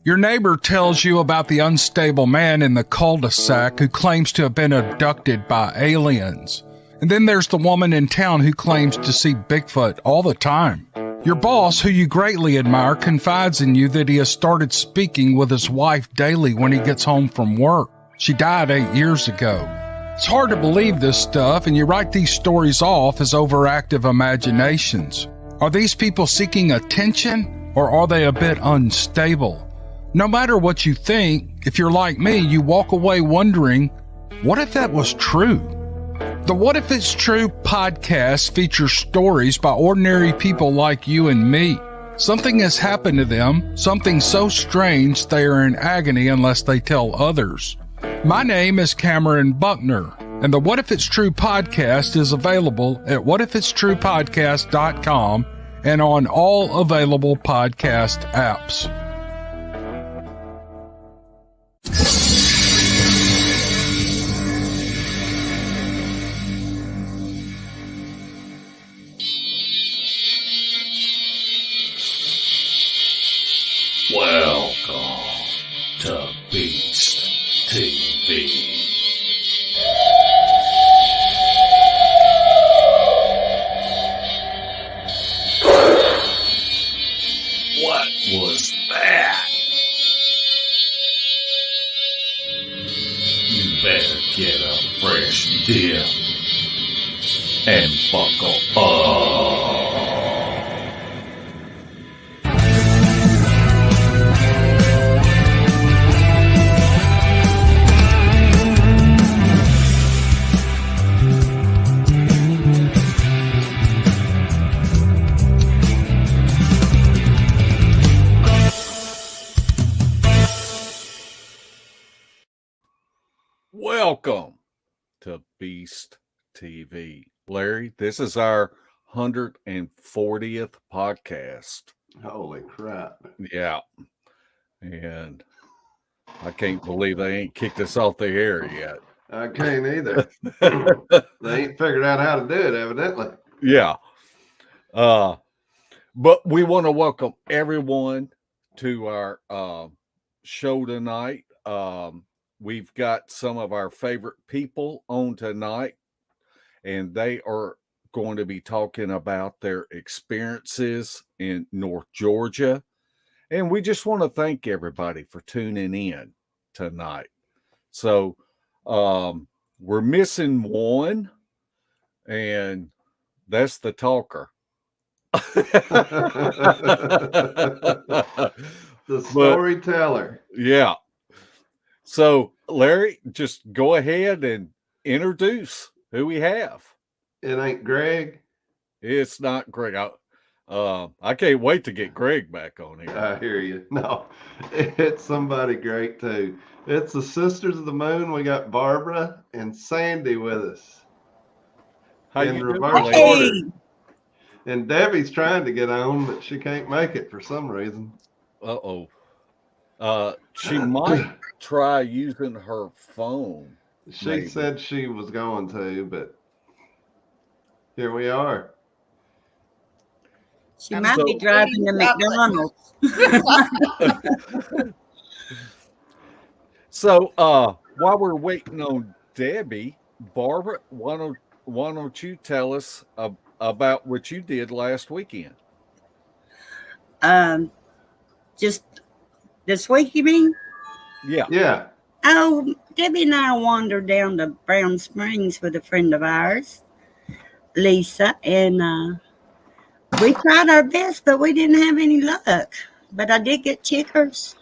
Your neighbor tells you about the unstable man in the cul-de-sac who claims to have been abducted by aliens. And then there's the woman in town who claims to see Bigfoot all the time. Your boss, who you greatly admire, confides in you that he has started speaking with his wife daily when he gets home from work. She died 8 years ago. It's hard to believe this stuff, and you write these stories off as overactive imaginations. Are these people seeking attention, or are they a bit unstable? No matter what you think, if you're like me, you walk away wondering, what if that was true? The What If It's True podcast features stories by ordinary people like you and me. Something has happened to them, something so strange they are in agony unless they tell others. My name is Cameron Buckner, and the What If It's True podcast is available at whatifitstruepodcast.com and on all available podcast apps. Welcome to Beast TV. What was that? You better get a fresh dip and buckle up. Welcome to Beast TV. Larry, this is our 140th podcast. Holy crap. Yeah. And I can't believe they ain't kicked us off the air yet. I can't either. They ain't figured out how to do it, evidently. Yeah. But we want to welcome everyone to our show tonight. We've got some of our favorite people on tonight, and they are going to be talking about their experiences in North Georgia. And we just want to thank everybody for tuning in tonight. So we're missing one, and that's the talker. The storyteller. Yeah. So, Larry, just go ahead and introduce who we have. It ain't Greg. It's not Greg. I can't wait to get Greg back on here. I hear you. No, it's somebody great too. It's the Sisters of the Moon. We got Barbara and Sandy with us. How in you reverse doing? order. And Debbie's trying to get on, but she can't make it for some reason. Uh-oh. She might try using her phone. She said she was going to, but here we are. She might be driving to McDonald's. So, while we're waiting on Debbie, Barbara, why don't you tell us about what you did last weekend? Just this week, you mean? Yeah. Yeah. Oh, Debbie and I wandered down to Brown Springs with a friend of ours, Lisa, and we tried our best, but we didn't have any luck. But I did get chickers.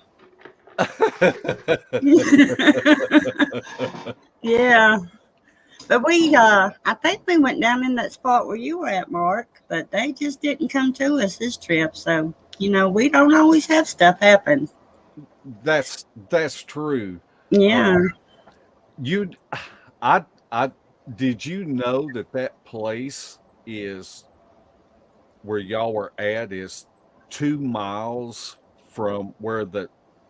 Yeah. But I think we went down in that spot where you were at, Mark, but they just didn't come to us this trip. So, we don't always have stuff happen. That's true. Yeah. Did you know that place is where y'all were at is 2 miles from where the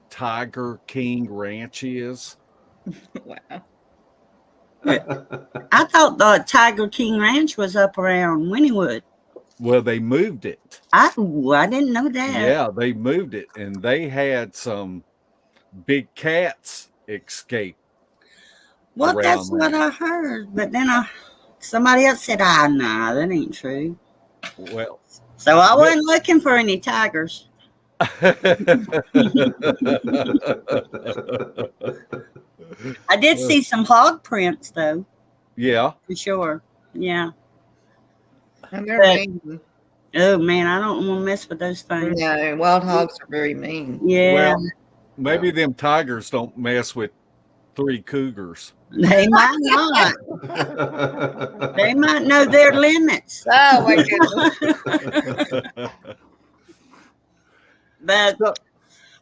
Tiger King Ranch is? Wow. I thought the Tiger King Ranch was up around Wynnewood. Well, they moved it. I didn't know that. Yeah, they moved it, and they had some big cats escape. Well, that's around what there. I heard. But then somebody else said, nah, that ain't true. Well, So I wasn't looking for any tigers. I did see some hog prints, though. Yeah. For sure. Yeah. And they're mean. Oh, man, I don't want to mess with those things. No, wild hogs are very mean. Yeah. Well, maybe them tigers don't mess with 3 cougars. They might not. They might know their limits. Oh, my goodness. But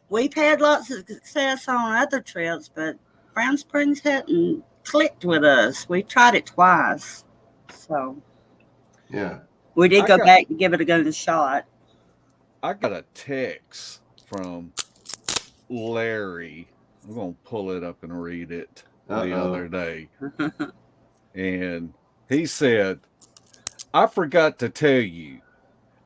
we've had lots of success on other trips, but Brown Springs hadn't clicked with us. We tried it twice. So Yeah. we did go back to give it a go shot. I got a text from Larry. I'm going to pull it up and read it the other day. And he said, I forgot to tell you,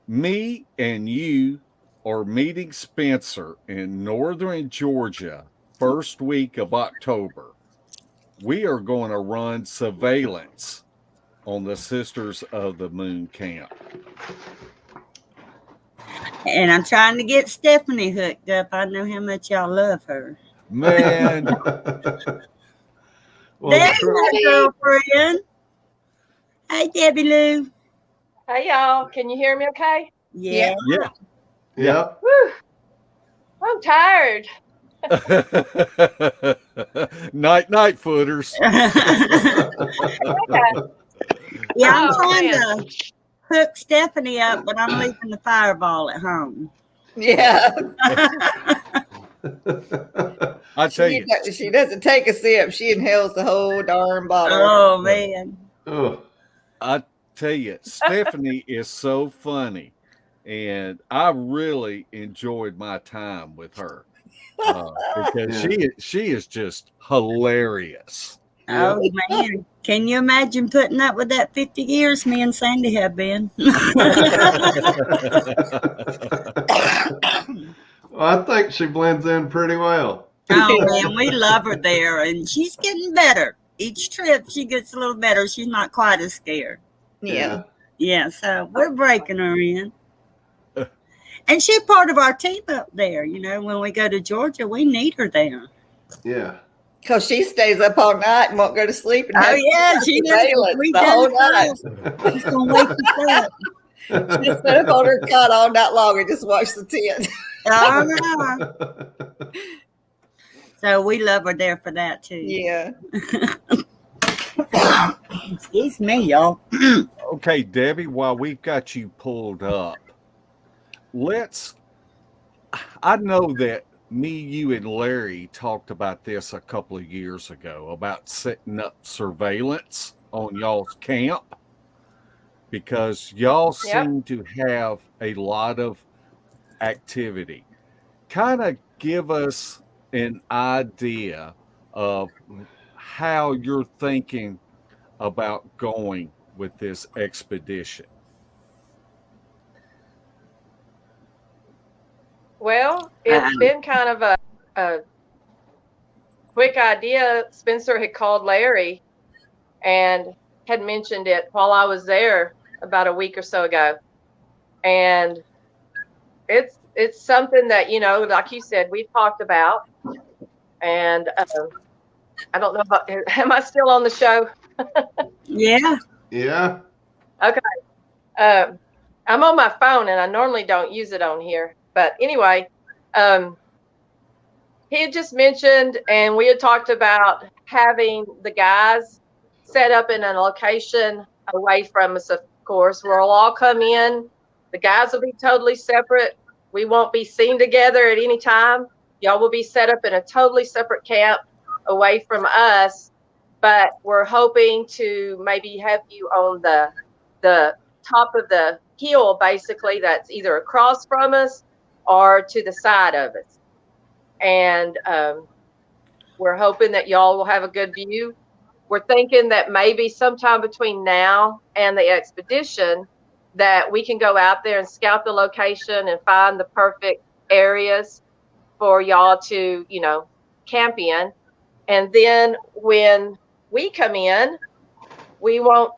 me and you are meeting Spencer in northern Georgia first week of October. We are going to run surveillance on the Sisters of the Moon camp. And I'm trying to get Stephanie hooked up. I know how much y'all love her. Man. There's my girlfriend. Hey, Debbie Lou. Hey, y'all. Can you hear me okay? Yeah. Yeah. Yep. Whew. I'm tired. Night footers. Yeah, I'm trying to hook Stephanie up, but I'm leaving the fireball at home. Yeah. I tell you, She doesn't take a sip. She inhales the whole darn bottle. Oh, man. Oh. I tell you, Stephanie is so funny, and I really enjoyed my time with her because she is just hilarious. Oh, man. Can you imagine putting up with that 50 years me and Sandy have been? Well, I think she blends in pretty well. Oh, man, we love her there, and she's getting better. Each trip, she gets a little better. She's not quite as scared. Yeah. Yeah, so we're breaking her in. And she's part of our team up there. You know, when we go to Georgia, we need her there. Yeah. Because she stays up all night and won't go to sleep. And Oh, yeah, she surveillance the whole night. She's going to wake us up. She just sit up on her cot all night long and just watch the tent. All right. So we love her there for that, too. Yeah. Excuse me, y'all. Okay, Debbie, while we've got you pulled up, I know that me, you, and Larry talked about this a couple of years ago about setting up surveillance on y'all's camp because y'all seem to have a lot of activity. Kind of give us an idea of how you're thinking about going with this expedition. Well, it's been kind of a quick idea. Spencer had called Larry and had mentioned it while I was there about a week or so ago. And it's something that, you know, like you said, we've talked about. And I don't know about, am I still on the show? Yeah. Yeah. Okay. I'm on my phone and I normally don't use it on here. But anyway, he had just mentioned, and we had talked about having the guys set up in a location away from us, of course, where we'll all come in. The guys will be totally separate. We won't be seen together at any time. Y'all will be set up in a totally separate camp away from us. But we're hoping to maybe have you on the top of the hill, basically, that's either across from us or to the side of us. And we're hoping that y'all will have a good view. We're thinking that maybe sometime between now and the expedition, that we can go out there and scout the location and find the perfect areas for y'all to, camp in. And then when we come in, we won't,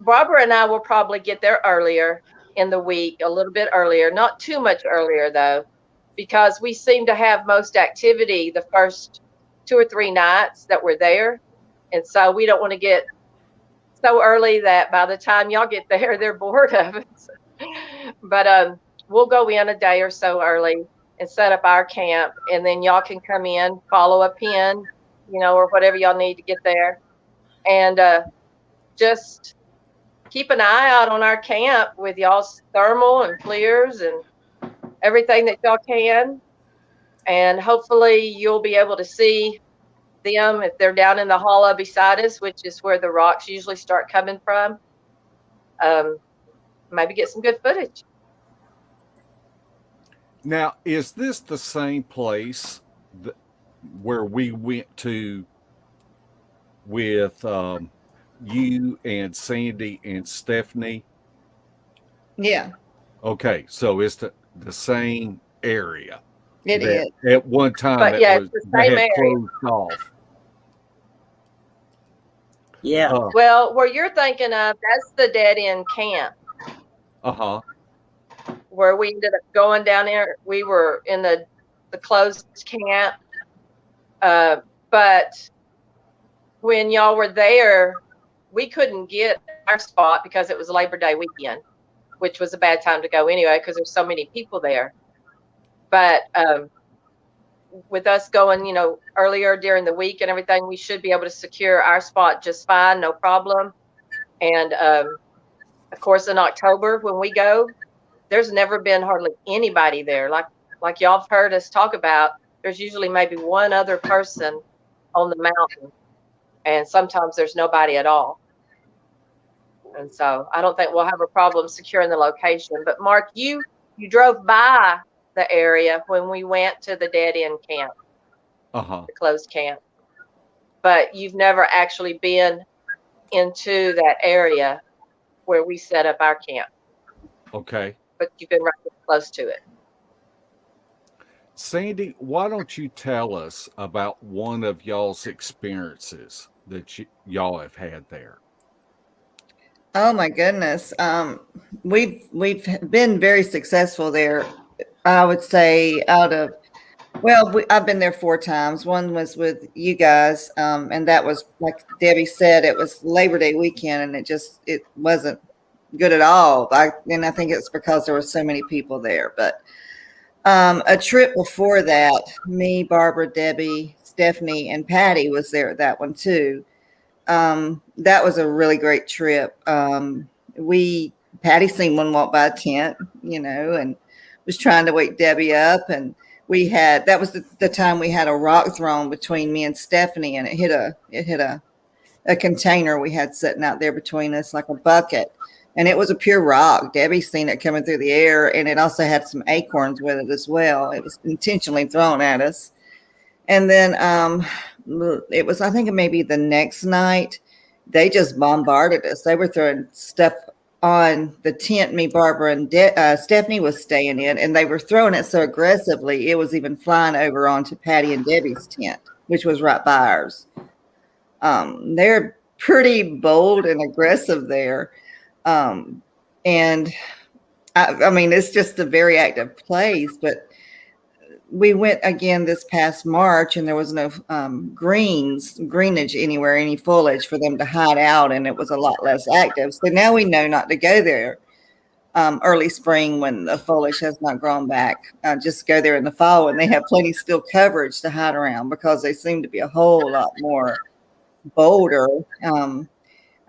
Barbara and I will probably get there earlier in the week, a little bit earlier, not too much earlier though, because we seem to have most activity the first 2 or 3 nights that we're there. And so we don't want to get so early that by the time y'all get there, they're bored of it. But we'll go in a day or so early and set up our camp, and then y'all can come in, follow a pin, or whatever y'all need to get there. And just keep an eye out on our camp with y'all's thermal and FLIRs and everything that y'all can. And hopefully you'll be able to see them if they're down in the hollow beside us, which is where the rocks usually start coming from. Maybe get some good footage. Now, is this the same place where we went to with you and Sandy and Stephanie? Yeah, Okay, so it's the same area. it is. At one time, But yeah, it's the they same had area. closed off. Yeah. Well, where you're thinking of, that's the dead end camp Uh-huh. where we ended up going down there. We were in the closed camp. But when y'all were there, we couldn't get our spot because it was Labor Day weekend, which was a bad time to go anyway because there's so many people there. But with us going, earlier during the week and everything, we should be able to secure our spot just fine, no problem. And of course, in October when we go, there's never been hardly anybody there. Like y'all have heard us talk about, there's usually maybe one other person on the mountain, and sometimes there's nobody at all. And so I don't think we'll have a problem securing the location. But Mark, you drove by the area when we went to the dead end camp, Uh-huh. the closed camp, but you've never actually been into that area where we set up our camp, Okay. but you've been right close to it. Sandy, why don't you tell us about one of y'all's experiences that y'all have had there? Oh my goodness. We've been very successful there. I would say I've been there 4 times. One was with you guys, and that was, like Debbie said, it was Labor Day weekend, and it wasn't good at all. I think it's because there were so many people there. But a trip before that, me, Barbara, Debbie, Stephanie, and Patty was there at that one too. That was a really great trip. Patty seen one walk by a tent, and was trying to wake Debbie up, and that was the time we had a rock thrown between me and Stephanie, and it hit a container we had sitting out there between us, like a bucket, and it was a pure rock. Debbie seen it coming through the air, and it also had some acorns with it as well. It was intentionally thrown at us. And then it was, I think maybe the next night, they just bombarded us. They were throwing stuff on the tent me, Barbara, and Stephanie was staying in, and they were throwing it so aggressively, it was even flying over onto Patty and Debbie's tent, which was right by ours. They're pretty bold and aggressive there. And I mean, it's just a very active place, but we went again this past March, and there was no greenage anywhere, any foliage for them to hide out, and it was a lot less active. So now we know not to go there early spring when the foliage has not grown back. Just go there in the fall when they have plenty still coverage to hide around, because they seem to be a whole lot more bolder.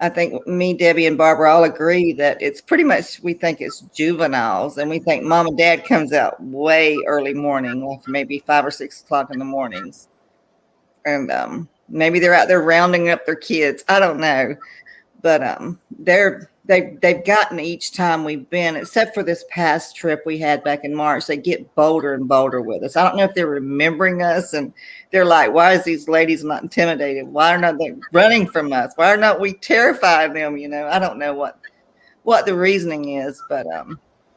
I think me, Debbie, and Barbara all agree that it's pretty much, we think it's juveniles, and we think mom and dad comes out way early morning, like maybe 5 or 6 o'clock in the mornings. And maybe they're out there rounding up their kids. I don't know. But they've gotten, each time we've been, except for this past trip we had back in March, they get bolder and bolder with us. I don't know if they're remembering us, and they're like, why is these ladies not intimidated? Why are not they running from us? Why are not we terrifying them? I don't know what what the reasoning is, but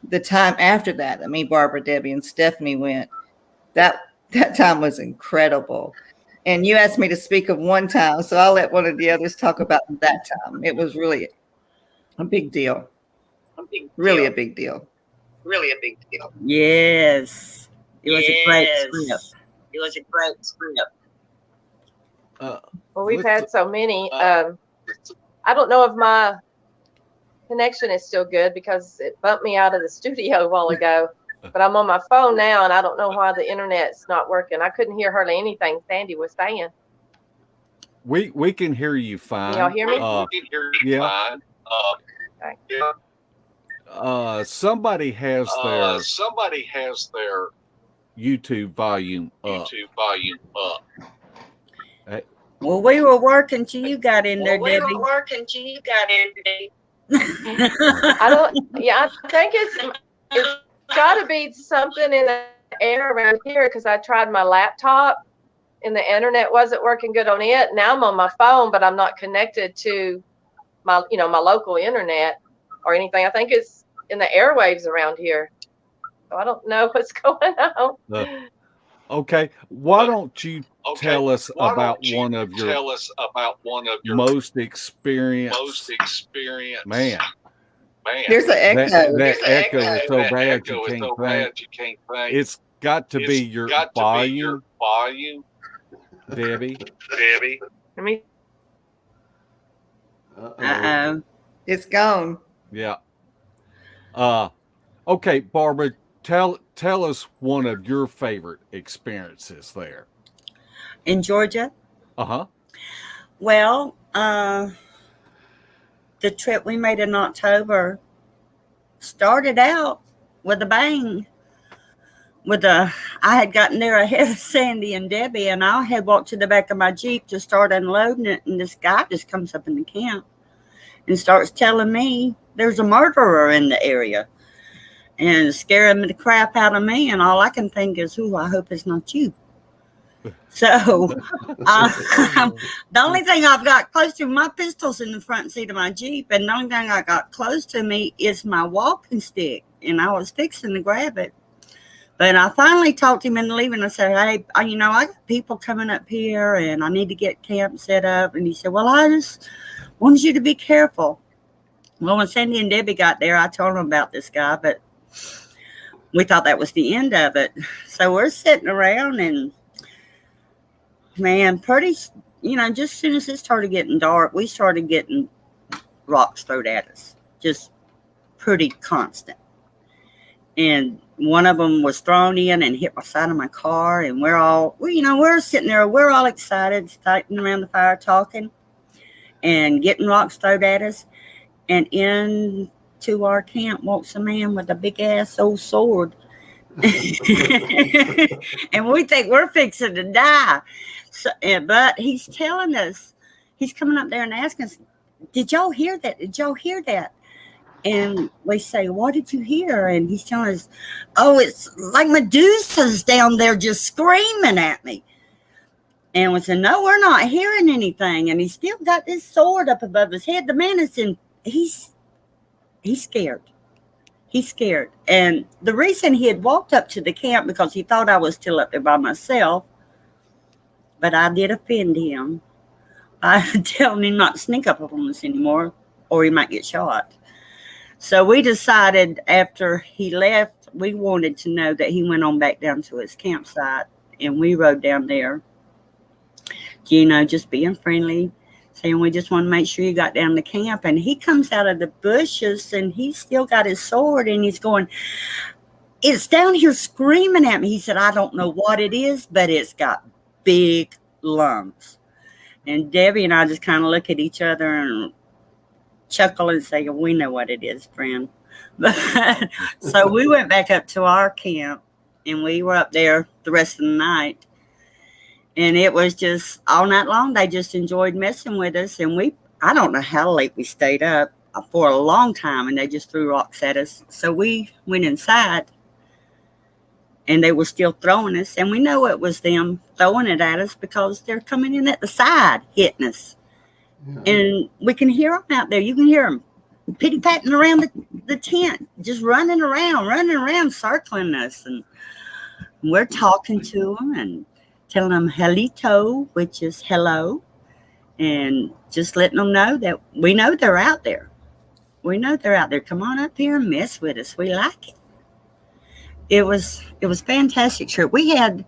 the time after that me, Barbara, Debbie, and Stephanie went, that time was incredible. And you asked me to speak of one time, so I'll let one of the others talk about that time. It was really a big deal. Really a big deal. Yes. It was a great trip. Well, we've had so many. I don't know if my connection is still good because it bumped me out of the studio a while ago. But I'm on my phone now, and I don't know why the internet's not working. I couldn't hear hardly anything Sandy was saying. We can hear you fine. Can y'all hear me? Yeah. Okay. Somebody has their YouTube volume up. Well, we were working till you got in there, Debbie. I think it's got to be something in the air around here because I tried my laptop and the internet wasn't working good on it. Now I'm on my phone, but I'm not connected to my local internet or anything. I think it's in the airwaves around here. So I don't know what's going on. Okay, why don't you tell us about one of your most experienced man. There's an echo. That echo is so bad you can't think. It's got to be your volume, Debbie. Let me. It's gone. Yeah. Okay, Barbara, tell us one of your favorite experiences there. In Georgia? Uh-huh. Well, the trip we made in October started out with a bang. I had gotten there ahead of Sandy and Debbie, and I had walked to the back of my Jeep to start unloading it, and this guy just comes up in the camp and starts telling me there's a murderer in the area and scaring the crap out of me, and all I can think is, I hope it's not you. So the only thing I've got close to, my pistol's in the front seat of my Jeep, and the only thing I got close to me is my walking stick, and I was fixing to grab it. But I finally talked him into leaving. I said, hey, I got people coming up here, and I need to get camp set up. And he said, well, I just wanted you to be careful. Well, when Sandy and Debbie got there, I told them about this guy, but we thought that was the end of it. So we're sitting around, and man, just as soon as it started getting dark, we started getting rocks thrown at us, just pretty constant. And one of them was thrown in and hit my side of my car, and we're sitting there, we're all excited, sitting around the fire talking and getting rocks thrown at us. And into our camp walks a man with a big ass old sword. And we think we're fixing to die. So, but he's telling us, he's coming up there and asking us, did y'all hear that? Did y'all hear that? And we say, what did you hear? And he's telling us, oh, it's like Medusa's down there just screaming at me. And we said, no, we're not hearing anything. And he's still got this sword up above his head. The man is he's scared. He's scared. And the reason he had walked up to the camp because he thought I was still up there by myself, but I did offend him. I told him not to sneak up on us anymore, or he might get shot. So we decided after he left, we wanted to know that he went on back down to his campsite, and we rode down there, just being friendly, saying we just want to make sure you got down to camp. And he comes out of the bushes, and he's still got his sword, and he's going, it's down here screaming at me. He said, I don't know what it is, but it's got big lungs. And Debbie and I just kind of look at each other and chuckle and say, we know what it is, friend. But so we went back up to our camp, and we were up there the rest of the night. And it was just all night long. They just enjoyed messing with us. And I don't know how late we stayed up for a long time, and they just threw rocks at us. So we went inside, and they were still throwing us. And we know it was them throwing it at us because they're coming in at the side, hitting us. Yeah. And we can hear them out there. You can hear them pitty-patting around the tent, just running around, circling us. And we're talking to them and telling them helito, which is hello, and just letting them know that we know they're out there. We know they're out there. Come on up here and mess with us. We like it. It was fantastic trip. We had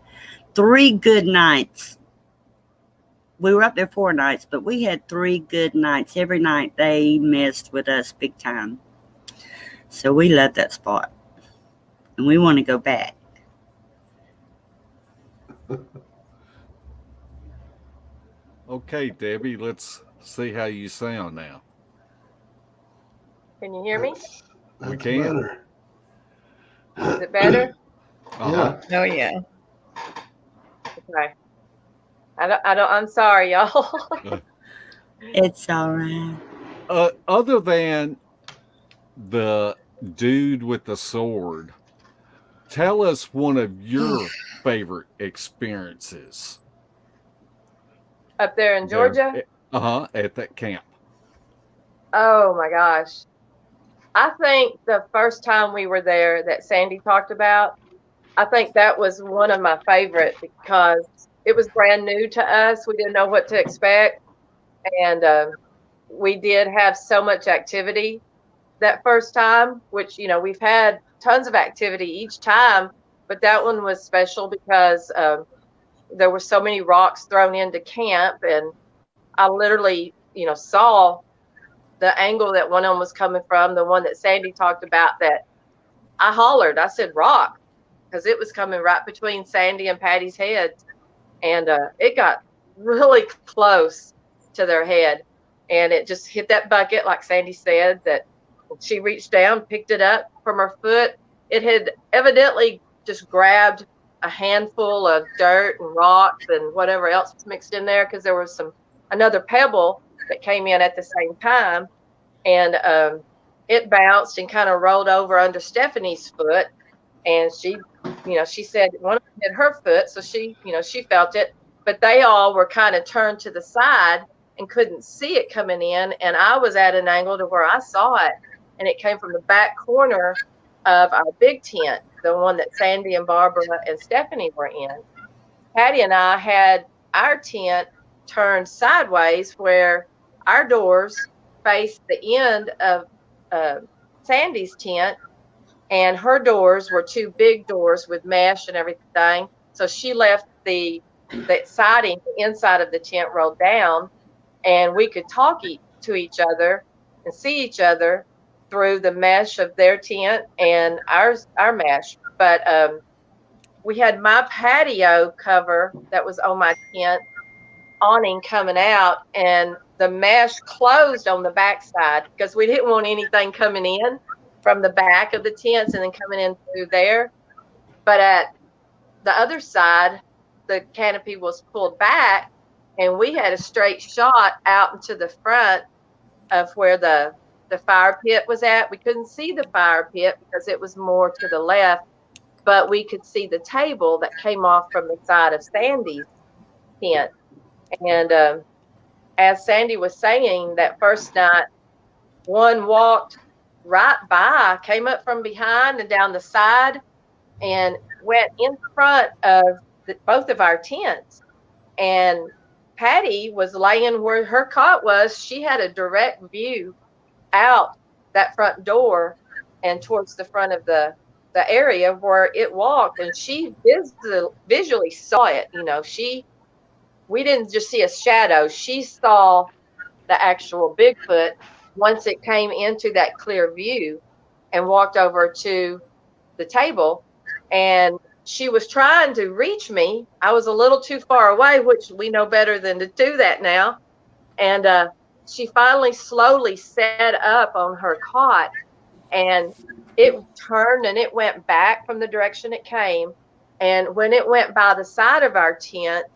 3 good nights. We were up there 4 nights, but we had 3 good nights. Every night they messed with us big time. So we love that spot. And we want to go back. Okay, Debbie, let's see how you sound now. Can you hear me? We can. Better. Is it better? Uh-huh. Oh yeah. Okay. I'm sorry, y'all. It's all right. Other than the dude with the sword, tell us one of your favorite experiences. Up there in Georgia? At that camp. Oh my gosh. I think the first time we were there that Sandy talked about, I think that was one of my favorite because it was brand new to us. We didn't know what to expect. And we did have so much activity that first time, which, we've had tons of activity each time, but that one was special because there were so many rocks thrown into camp. And I literally, saw the angle that one of them was coming from, the one that Sandy talked about, that I hollered. I said, rock, because it was coming right between Sandy and Patty's heads. And it got really close to their head. And it just hit that bucket, like Sandy said, that she reached down, picked it up from her foot. It had evidently just grabbed a handful of dirt and rocks and whatever else was mixed in there, because there was another pebble that came in at the same time, and it bounced and kind of rolled over under Stephanie's foot, and she said one of them hit her foot, so she felt it, but they all were kind of turned to the side and couldn't see it coming in, and I was at an angle to where I saw it, and it came from the back corner of our big tent, the one that Sandy and Barbara and Stephanie were in. Patty and I had our tent turned sideways where our doors faced the end of Sandy's tent, and her doors were 2 big doors with mesh and everything. So she left the siding, the inside of the tent rolled down, and we could talk to each other and see each other through the mesh of their tent and our mesh. But we had my patio cover that was on my tent awning coming out, and the mesh closed on the backside because we didn't want anything coming in from the back of the tents and then coming in through there. But at the other side, the canopy was pulled back, and we had a straight shot out into the front of where the fire pit was at. We couldn't see the fire pit because it was more to the left, but we could see the table that came off from the side of Sandy's tent. And as Sandy was saying, that first night, one walked right by, came up from behind and down the side, and went in front of both of our tents. And Patty was laying where her cot was. She had a direct view out that front door and towards the front of the area where it walked, and she visually saw it. We didn't just see a shadow. She saw the actual Bigfoot once it came into that clear view and walked over to the table, and she was trying to reach me. I was a little too far away, which we know better than to do that now. And she finally slowly sat up on her cot, and it turned and it went back from the direction it came. And when it went by the side of our tent,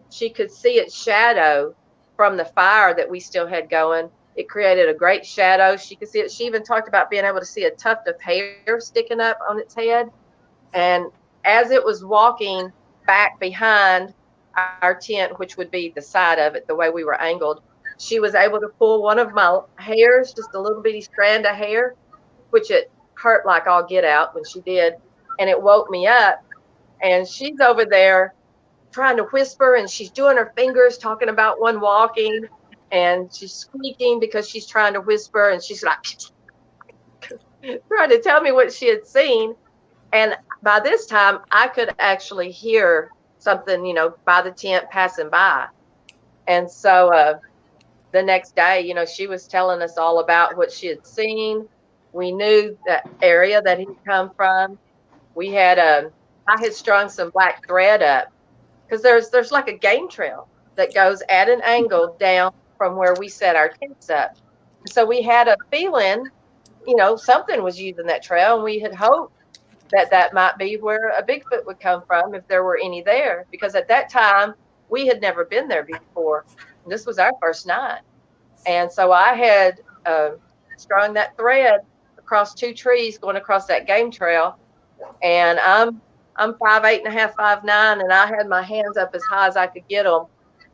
she could see its shadow from the fire that we still had going. It created a great shadow. She could see it. She even talked about being able to see a tuft of hair sticking up on its head. And as it was walking back behind our tent, which would be the side of it, the way we were angled, she was able to pull one of my hairs, just a little bitty strand of hair, which it hurt like all get out when she did. And it woke me up. And she's over there trying to whisper, and she's doing her fingers, talking about one walking, and she's squeaking because she's trying to whisper, and she's like trying to tell me what she had seen. And by this time, I could actually hear something, you know, by the tent passing by. And so the next day, you know, she was telling us all about what she had seen. We knew the area that he'd come from. We had I had strung some black thread up because there's like a game trail that goes at an angle down from where we set our tents up. So we had a feeling, you know, something was using that trail, and we had hoped that that might be where a Bigfoot would come from if there were any there, because at that time we had never been there before. This was our first night. And so I had strung that thread across 2 trees going across that game trail. And I'm 5'8.5", 5'9", and I had my hands up as high as I could get them.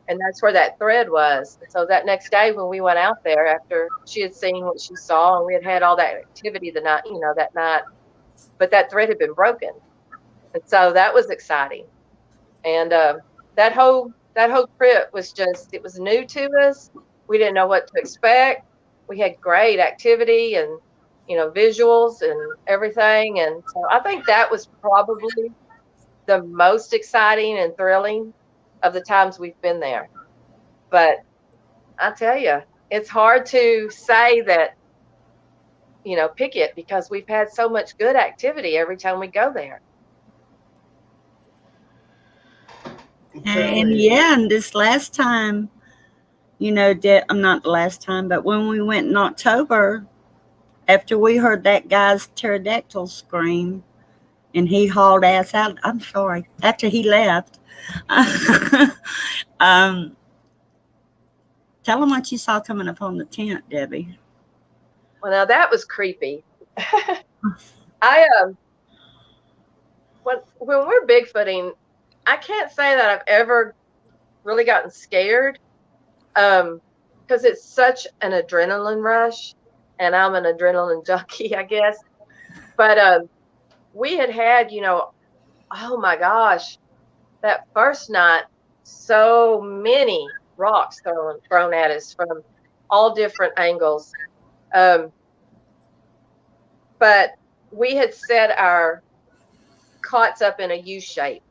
And that's where that thread was. And so that next day when we went out there, after she had seen what she saw, and we had all that activity the night, you know, that night, but that thread had been broken. And so that was exciting. And that whole trip was just, it was new to us. We didn't know what to expect. We had great activity and, you know, visuals and everything. And so I think that was probably the most exciting and thrilling of the times we've been there. But I tell you, it's hard to say that, you know, pick it, because we've had so much good activity every time we go there. And this last time, you know, I'm not the last time, but when we went in October, after we heard that guy's pterodactyl scream and he hauled ass out, I'm sorry, after he left, tell him what you saw coming up on the tent, Debbie. Well, now that was creepy. When we're Bigfooting, I can't say that I've ever really gotten scared, because it's such an adrenaline rush, and I'm an adrenaline junkie, I guess. But we had, you know, oh my gosh, that first night, so many rocks thrown at us from all different angles. But we had set our cots up in a U shape,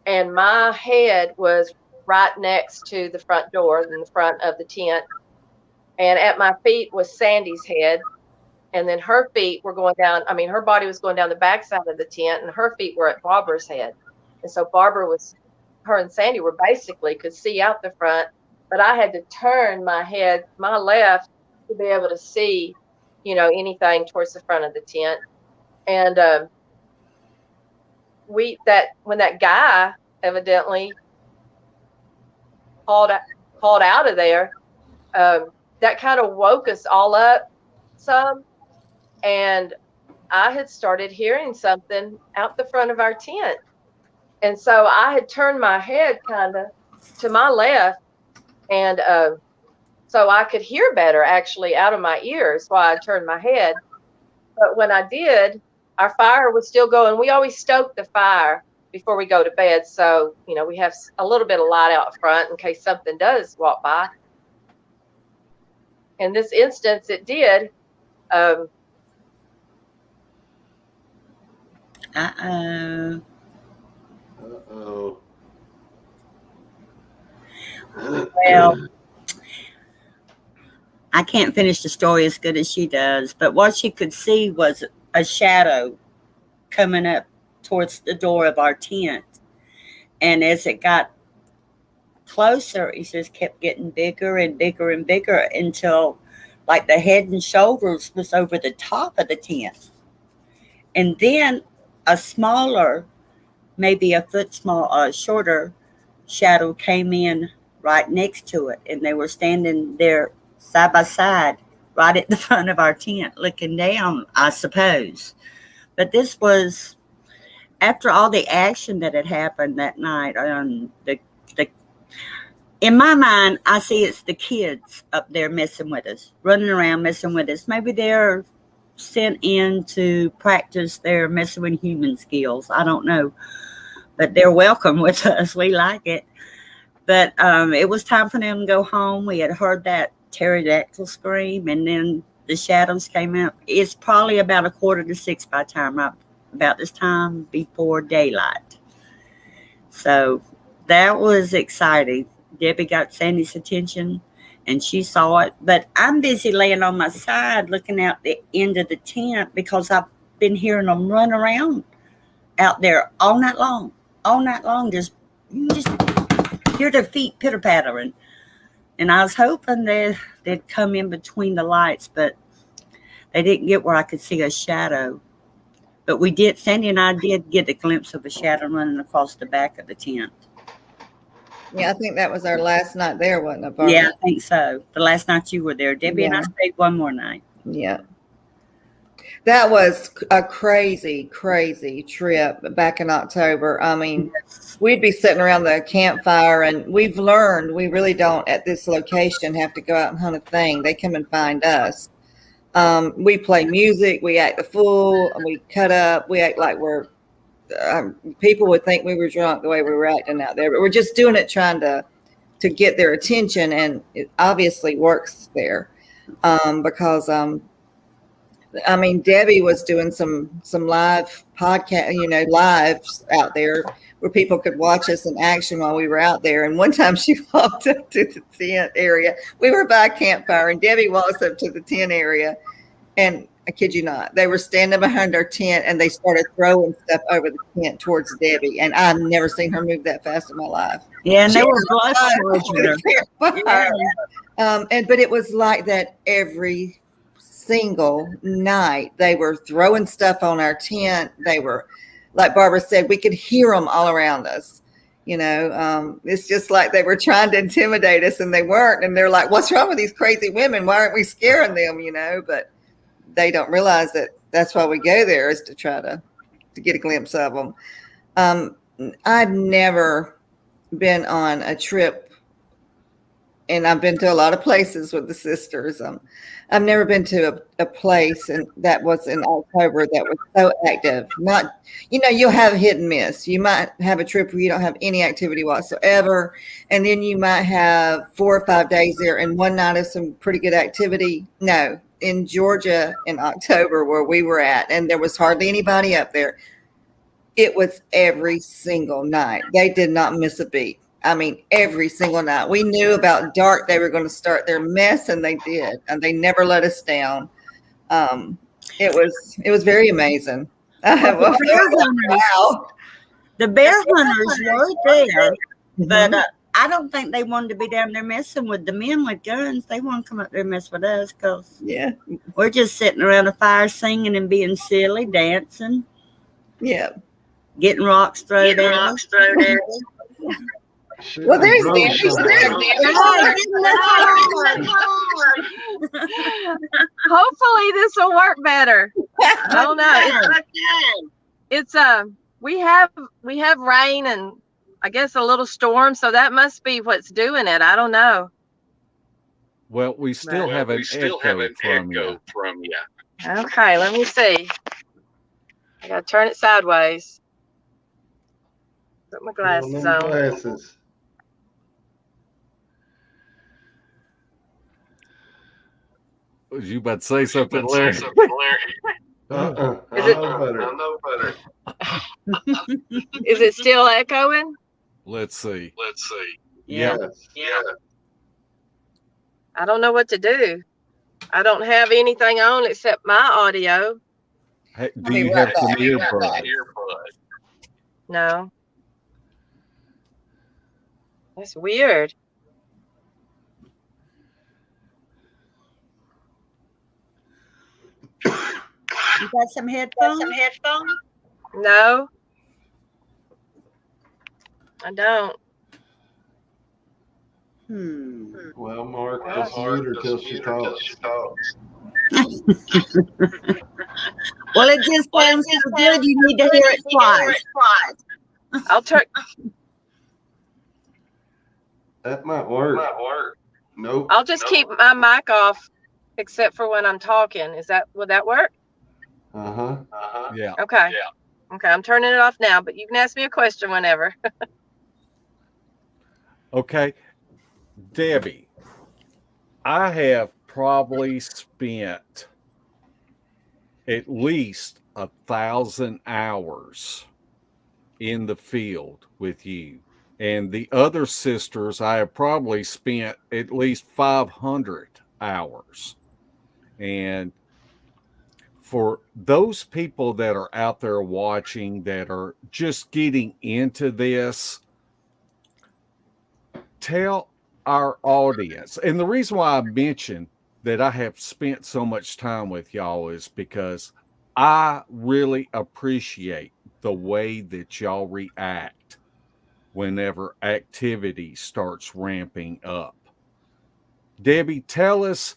and my head was right next to the front door in the front of the tent. And at my feet was Sandy's head. And then her feet were going down. I mean, her body was going down the backside of the tent, and her feet were at Barbara's head. And so her and Sandy were basically could see out the front, but I had to turn my head, my left, to be able to see, you know, anything towards the front of the tent. And when that guy evidently hauled out of there, that kind of woke us all up some. And I had started hearing something out the front of our tent. And so I had turned my head kind of to my left, and so I could hear better actually out of my ears while I turned my head. But when I did, our fire was still going. We always stoke the fire before we go to bed. So, you know, we have a little bit of light out front in case something does walk by. In this instance, it did. Well, I can't finish the story as good as she does, but what she could see was a shadow coming up towards the door of our tent. And as it got closer, it just kept getting bigger and bigger and bigger until like the head and shoulders was over the top of the tent. And then a smaller, maybe a foot shorter shadow came in right next to it. And they were standing there side by side, right at the front of our tent, looking down, I suppose. But this was after all the action that had happened that night. in my mind, I see it's the kids up there messing with us, running around messing with us. Maybe they're sent in to practice their messing with human skills. I don't know. But they're welcome with us. We like it. But it was time for them to go home. We had heard that pterodactyl scream, and then the shadows came out. It's probably about 5:45 by the time about this time before daylight. So that was exciting. Debbie got Sandy's attention, and she saw it. But I'm busy laying on my side looking out the end of the tent because I've been hearing them run around out there all night long. Just you can just hear their feet pitter-pattering. And I was hoping they'd come in between the lights, but they didn't get where I could see a shadow. But we did, Sandy and I did get a glimpse of a shadow running across the back of the tent. Yeah, I think that was our last night there, wasn't it, Barbara? Yeah, I think so. The last night you were there. Debbie and I stayed one more night. Yeah. That was a crazy, crazy trip back in October. I mean, we'd be sitting around the campfire, and we've learned we really don't at this location have to go out and hunt a thing. They come and find us. We play music, we act the fool, and we cut up, we act like we're people would think we were drunk the way we were acting out there, but we're just doing it trying to get their attention, and it obviously works there because I mean, Debbie was doing some live podcast, lives out there where people could watch us in action while we were out there. And one time she walked up to the tent area. We were by a campfire, and Debbie walks up to the tent area, and I kid you not, they were standing behind our tent, and they started throwing stuff over the tent towards Debbie. And I've never seen her move that fast in my life. Yeah, and they were blushing. But it was like that every single night. They were throwing stuff on our tent. They were, like Barbara said, we could hear them all around us. It's just like they were trying to intimidate us, and they weren't. And they're like, what's wrong with these crazy women? Why aren't we scaring them? But they don't realize that that's why we go there, is to try to get a glimpse of them. I've never been on a trip, and I've been to a lot of places with the sisters. I've never been to a place that was in October that was so active. Not, you'll have hit and miss. You might have a trip where you don't have any activity whatsoever, and then you might have 4 or 5 days there and one night of some pretty good activity. No, in Georgia in October where we were at, and there was hardly anybody up there. It was every single night. They did not miss a beat. I mean, every single night. We knew about dark they were going to start their mess, and they did, and they never let us down. It was very amazing. The bear hunters were there, but I don't think they wanted to be down there messing with the men with guns. They want to come up there and mess with us because we're just sitting around a fire singing and being silly, dancing. Yeah. Getting rocks thrown at us. Well, there's Danny. Hopefully this will work better. I don't know. It's we have rain and I guess a little storm, so that must be what's doing it. I don't know. Well, we still have an echo from you. Okay, let me see. I gotta turn it sideways. Put my glasses on. Was you about to say something, Larry? Is it still echoing? Let's see. Yeah. I don't know what to do. I don't have anything on except my audio. Hey, do you have some earbuds? No. That's weird. You got some headphones? No. I don't. Well, Mark, just mute her till she talks. Well, it just sounds so good. You need to hear it twice. I'll turn. That might work. Nope. I'll just keep my mic off, except for when I'm talking. Would that work? Yeah. Okay. Okay, I'm turning it off now, but you can ask me a question whenever. Okay. Debbie, I have probably spent at least 1,000 hours in the field with you. And the other sisters, I have probably spent at least 500 hours. And for those people that are out there watching that are just getting into this, tell our audience. And the reason why I mentioned that I have spent so much time with y'all is because I really appreciate the way that y'all react whenever activity starts ramping up. Debbie, tell us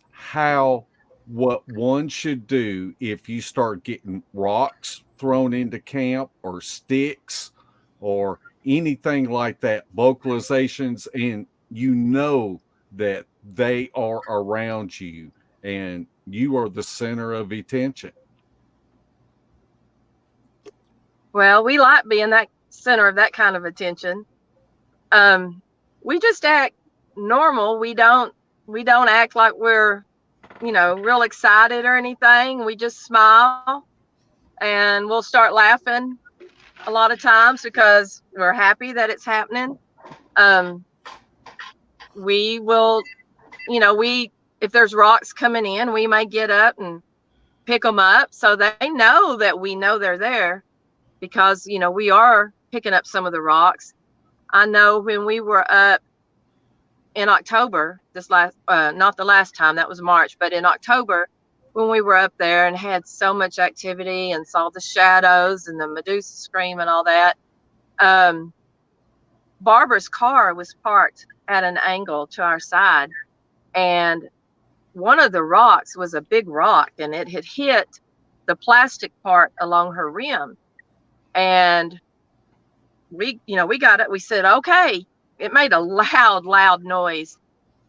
what one should do if you start getting rocks thrown into camp or sticks or anything like that, vocalizations, and you know that they are around you and you are the center of attention. Well, we like being that center of that kind of attention. We just act normal. We don't act like we're, real excited or anything. We just smile and we'll start laughing a lot of times because we're happy that it's happening. We will, if there's rocks coming in, we may get up and pick them up so they know that we know they're there because, we are picking up some of the rocks. I know when we were up in October, not the last time, that was March, but in October, when we were up there and had so much activity and saw the shadows and the Medusa scream and all that, Barbara's car was parked at an angle to our side, and one of the rocks was a big rock, and it had hit the plastic part along her rim. And we got it. We said, okay. It made a loud noise.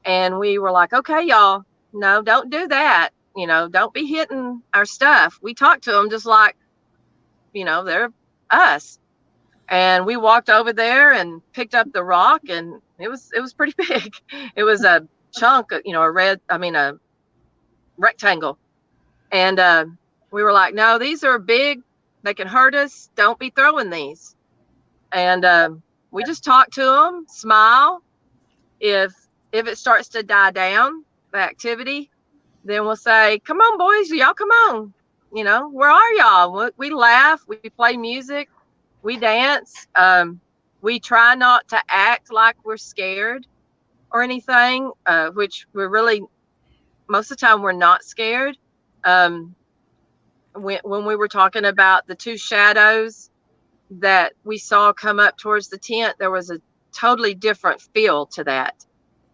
And we were like, okay, y'all, no, don't do that. Don't be hitting our stuff. We talked to them just like, they're us. And we walked over there and picked up the rock, and it was pretty big. It was a chunk, a rectangle. And we were like, no, these are big. They can hurt us. Don't be throwing these. And we just talk to them, smile. If it starts to die down, the activity, then we'll say, come on, boys, y'all come on. Where are y'all? We laugh, we play music, we dance. We try not to act like we're scared or anything, which we're really, most of the time we're not scared. When we were talking about the two shadows that we saw come up towards the tent, there was a totally different feel to that.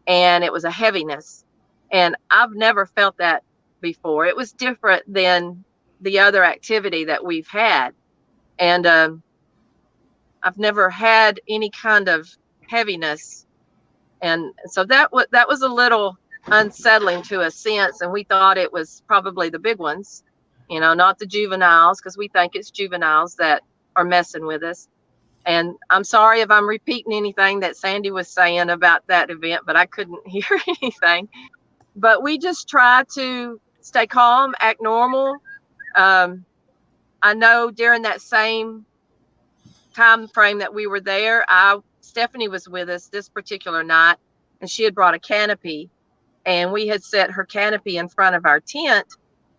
And it was a heaviness. And I've never felt that before. It was different than the other activity that we've had. And I've never had any kind of heaviness. And so that was a little unsettling to a sense. And we thought it was probably the big ones, not the juveniles, because we think it's juveniles that are messing with us. And I'm sorry if I'm repeating anything that Sandy was saying about that event, but I couldn't hear anything. But we just try to stay calm, act normal. I know during that same time frame that we were there, Stephanie was with us this particular night, and she had brought a canopy, and we had set her canopy in front of our tent.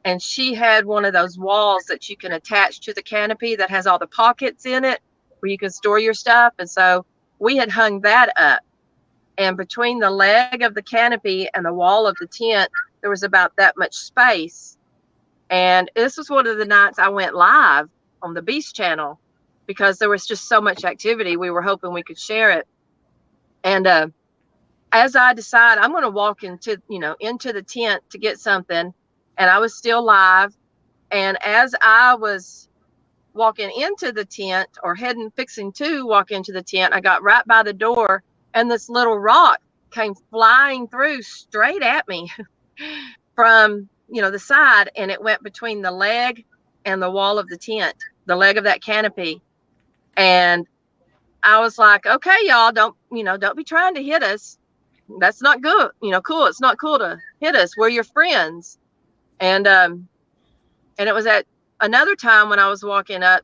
And she had one of those walls that you can attach to the canopy that has all the pockets in it where you can store your stuff. And so we had hung that up. And between the leg of the canopy and the wall of the tent, there was about that much space. And this was one of the nights I went live on the Beast channel because there was just so much activity. We were hoping we could share it. And as I decided I'm going to walk into the tent to get something, and I was still live. And as I was walking into the tent or fixing to walk into the tent, I got right by the door, and this little rock came flying through straight at me from, the side, and it went between the leg and the wall of the tent, the leg of that canopy. And I was like, okay, y'all, don't be trying to hit us. That's not good. Cool. It's not cool to hit us. We're your friends. And it was at another time when I was walking up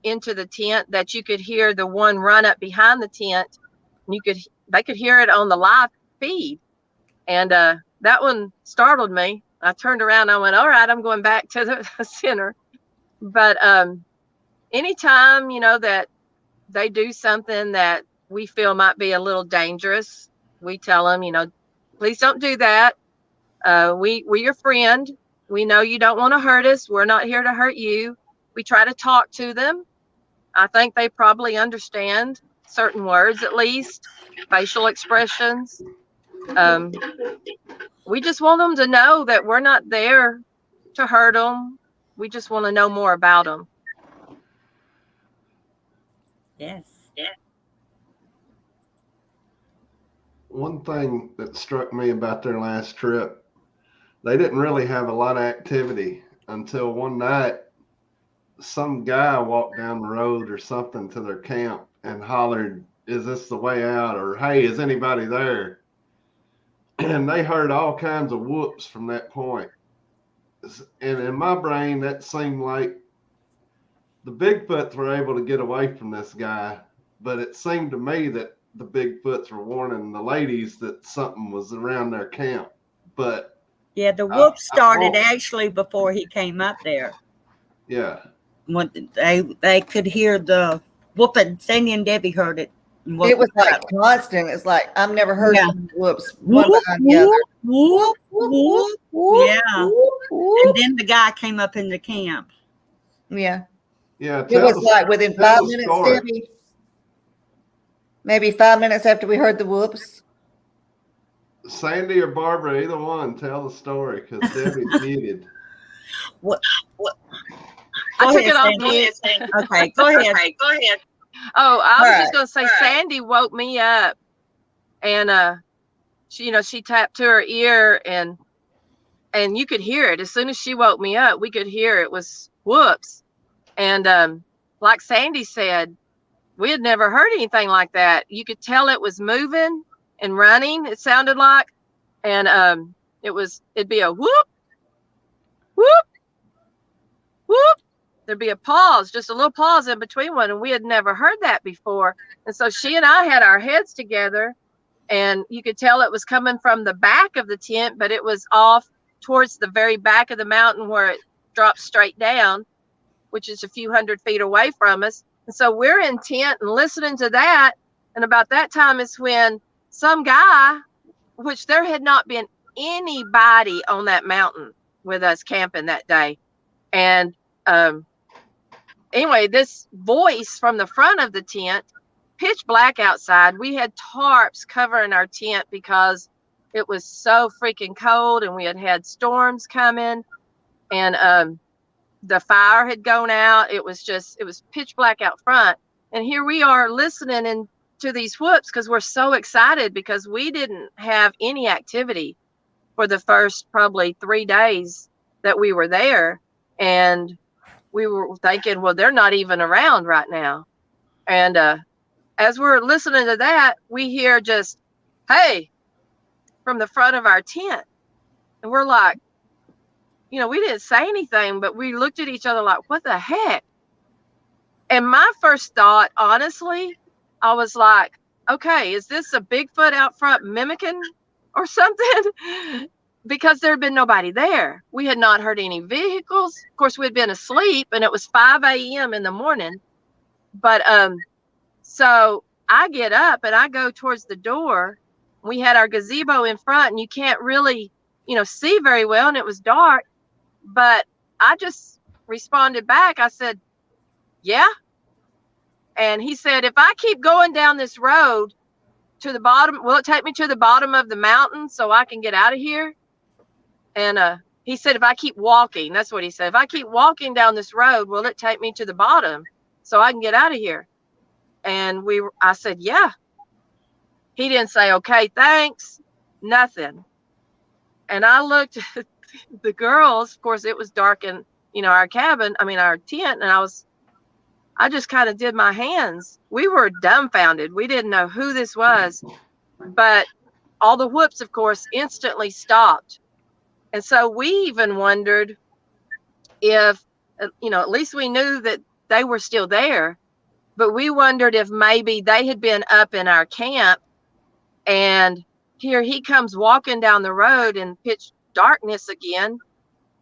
into the tent that you could hear the one run up behind the tent. And they could hear it on the live feed. And that one startled me. I turned around. I went, all right, I'm going back to the center. But anytime, that they do something that we feel might be a little dangerous, we tell them, please don't do that. We're your friend. We know you don't want to hurt us. We're not here to hurt you. We try to talk to them. I think they probably understand certain words, at least facial expressions. We just want them to know that we're not there to hurt them. We just want to know more about them. Yes. Yeah. One thing that struck me about their last trip, they didn't really have a lot of activity until one night some guy walked down the road or something to their camp and hollered, is this the way out? Or, hey, is anybody there? And they heard all kinds of whoops from that point. And in my brain, that seemed like the Bigfoots were able to get away from this guy, but it seemed to me that the Bigfoots were warning the ladies that something was around their camp. But yeah, the whoop started actually before he came up there. Yeah. When they could hear the whooping. Sandy and Debbie heard it. It was like constant. It's like I've never heard whoops one Whoop, behind the other. whoop, whoop, whoop. Yeah. And then the guy came up in the camp. Yeah. Yeah. It was like within 5 minutes, Debbie. Maybe 5 minutes after we heard the whoops. Sandy or Barbara, either one, tell the story because Debbie's muted. What? I took it off mute. Okay, go ahead. Go ahead. Oh, I was just going to say, Sandy woke me up, and she tapped to her ear, and you could hear it as soon as she woke me up. We could hear it was whoops, and like Sandy said, we had never heard anything like that. You could tell it was moving and running. It sounded like, and it'd be a whoop, whoop, whoop. There'd be a pause, just a little pause in between one, and we had never heard that before. And so she and I had our heads together, and you could tell it was coming from the back of the tent, but it was off towards the very back of the mountain where it drops straight down, which is a few hundred feet away from us. And so we're in tent and listening to that. And about that time is when some guy, which there had not been anybody on that mountain with us camping that day. And anyway, this voice from the front of the tent, pitch black outside. We had tarps covering our tent because it was so freaking cold, and we had storms coming, and the fire had gone out. It was pitch black out front. And here we are listening to these whoops because we're so excited because we didn't have any activity for the first probably 3 days that we were there. And we were thinking, well, they're not even around right now. And as we're listening to that, we hear just, hey, from the front of our tent. And we're like, we didn't say anything, but we looked at each other like, what the heck? And my first thought, honestly, I was like, okay, is this a Bigfoot out front mimicking or something? Because there had been nobody there. We had not heard any vehicles. Of course, we'd been asleep, and it was 5 a.m. in the morning. But so I get up and I go towards the door. We had our gazebo in front, and you can't really, see very well, and it was dark. But I just responded back. I said, yeah. And he said, if I keep going down this road to the bottom, will it take me to the bottom of the mountain so I can get out of here? And he said, if I keep walking, that's what he said. If I keep walking down this road, will it take me to the bottom so I can get out of here? And I said, yeah. He didn't say, okay, thanks, nothing. And I looked at the girls. Of course, it was dark in, our cabin, our tent. And I just kind of did my hands. We were dumbfounded. We didn't know who this was. But all the whoops, of course, instantly stopped. And so we even wondered if, at least we knew that they were still there. But we wondered if maybe they had been up in our camp, and here he comes walking down the road in pitch darkness again.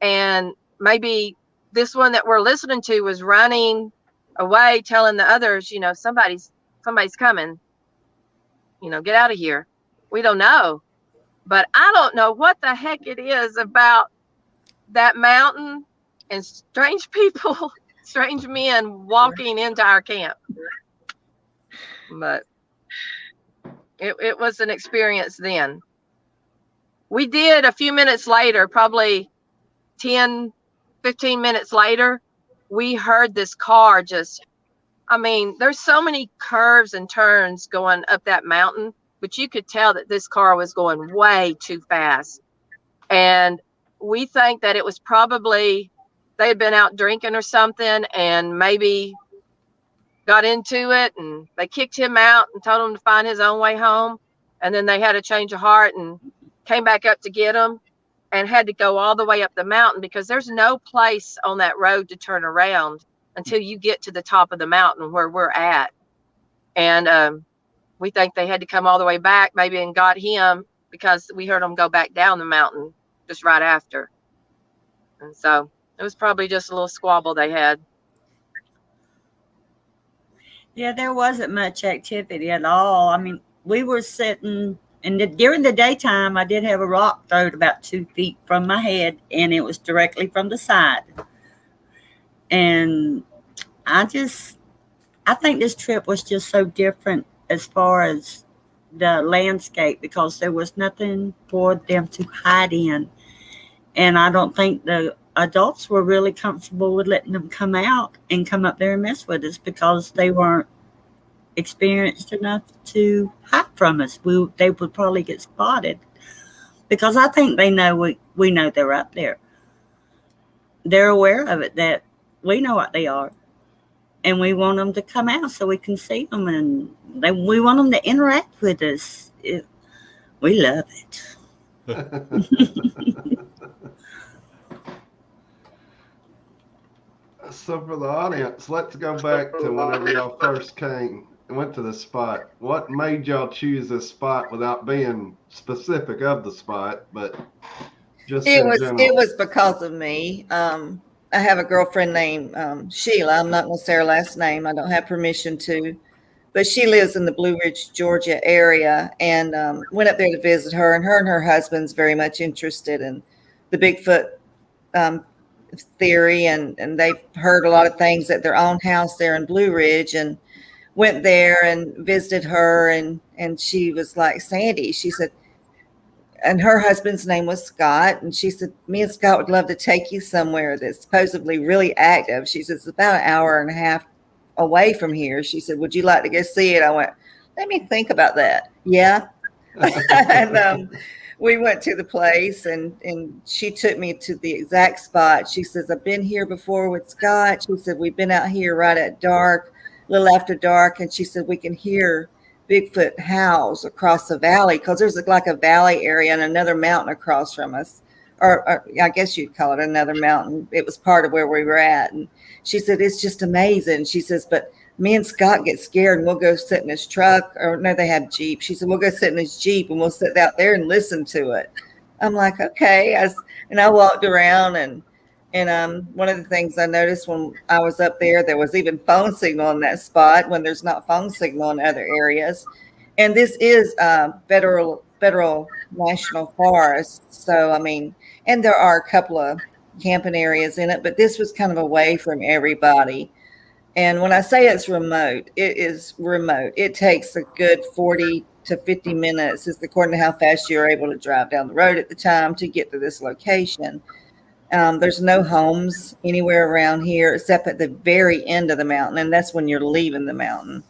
And maybe this one that we're listening to was running away, telling the others, somebody's coming, get out of here. We don't know. But I don't know what the heck it is about that mountain and strange people, strange men walking into our camp. But it was an experience then. We did a few minutes later, probably 10, 15 minutes later, we heard this car there's so many curves and turns going up that mountain, but you could tell that this car was going way too fast. And we think that it was probably, they had been out drinking or something and maybe got into it, and they kicked him out and told him to find his own way home. And then they had a change of heart and came back up to get him and had to go all the way up the mountain, because there's no place on that road to turn around until you get to the top of the mountain where we're at. And we think they had to come all the way back maybe and got him, because we heard them go back down the mountain just right after. And so it was probably just a little squabble they had. Yeah, there wasn't much activity at all. We were sitting, and during the daytime, I did have a rock thrown about 2 feet from my head, and it was directly from the side. And I think this trip was just so different as far as the landscape, because there was nothing for them to hide in. And I don't think the adults were really comfortable with letting them come out and come up there and mess with us, because they weren't experienced enough to hide from us. They would probably get spotted, because I think they know we know they're up there. They're aware of it, that we know what they are, and we want them to come out so we can see them, and we want them to interact with us. We love it. So for the audience, let's go back to whenever y'all first came and went to the spot. What made y'all choose this spot without being specific of the spot, but just it in was general? it was because of me. I have a girlfriend named Sheila. I'm not going to say her last name. I don't have permission to, but she lives in the Blue Ridge, Georgia area, and went up there to visit her. And her husband's very much interested in the Bigfoot theory, and they've heard a lot of things at their own house there in Blue Ridge, and went there and visited her, and she was like, Sandy, she said, and her husband's name was Scott, and she said, me and Scott would love to take you somewhere that's supposedly really active. She said, it's about an hour and a half away from here. She said, would you like to go see it? I went, let me think about that. Yeah. And we went to the place, and she took me to the exact spot. She says, I've been here before with Scott. She said, we've been out here right at dark, a little after dark. And she said, we can hear Bigfoot howls across the valley, because there's like a valley area and another mountain across from us, or I guess you'd call it another mountain. It was part of where we were at. And she said, it's just amazing. She says, but me and Scott get scared and we'll go sit in his truck, or no, they had Jeep. She said, we'll go sit in his Jeep and we'll sit out there and listen to it. I'm like, okay. And I walked around, and one of the things I noticed when I was up there was even phone signal in that spot when there's not phone signal in other areas. And this is federal national forest. So, and there are a couple of camping areas in it, but this was kind of away from everybody. And when I say it's remote, it is remote. It takes a good 40 to 50 minutes, according to how fast you're able to drive down the road at the time, to get to this location. There's no homes anywhere around here except at the very end of the mountain, and that's when you're leaving the mountain.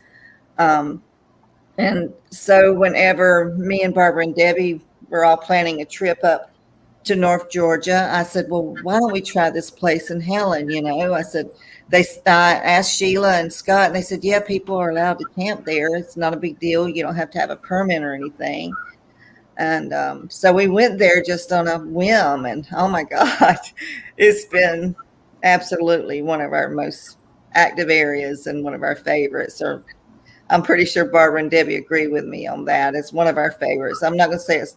And so whenever me and Barbara and Debbie were all planning a trip up to North Georgia, I said, well, why don't we try this place in Helen? I said, I asked Sheila and Scott, and they said, yeah, people are allowed to camp there. It's not a big deal. You don't have to have a permit or anything. And so we went there just on a whim, and oh my God, it's been absolutely one of our most active areas and one of our favorites. Or I'm pretty sure Barbara and Debbie agree with me on that. It's one of our favorites. I'm not going to say it's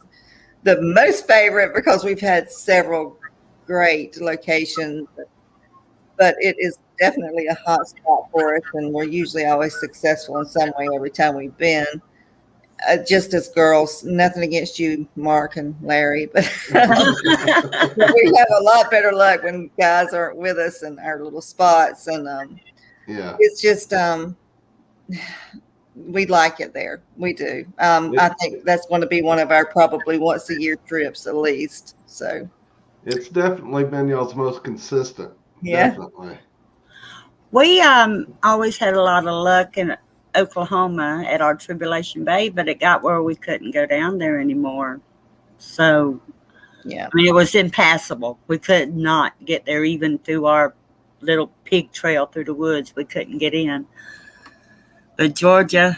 the most favorite because we've had several great locations, but it is definitely a hot spot for us, and we're usually always successful in some way every time we've been. Just as girls, nothing against you, Mark and Larry, but we have a lot better luck when guys aren't with us in our little spots. And it's just, we like it there. We do. I think that's going to be one of our probably once a year trips at least. So it's definitely been y'all's most consistent. Yeah. Definitely. We always had a lot of luck in Oklahoma at our Tribulation Bay, but it got where we couldn't go down there anymore. So, yeah, I mean, it was impassable. We could not get there, even through our little pig trail through the woods. We couldn't get in. But Georgia,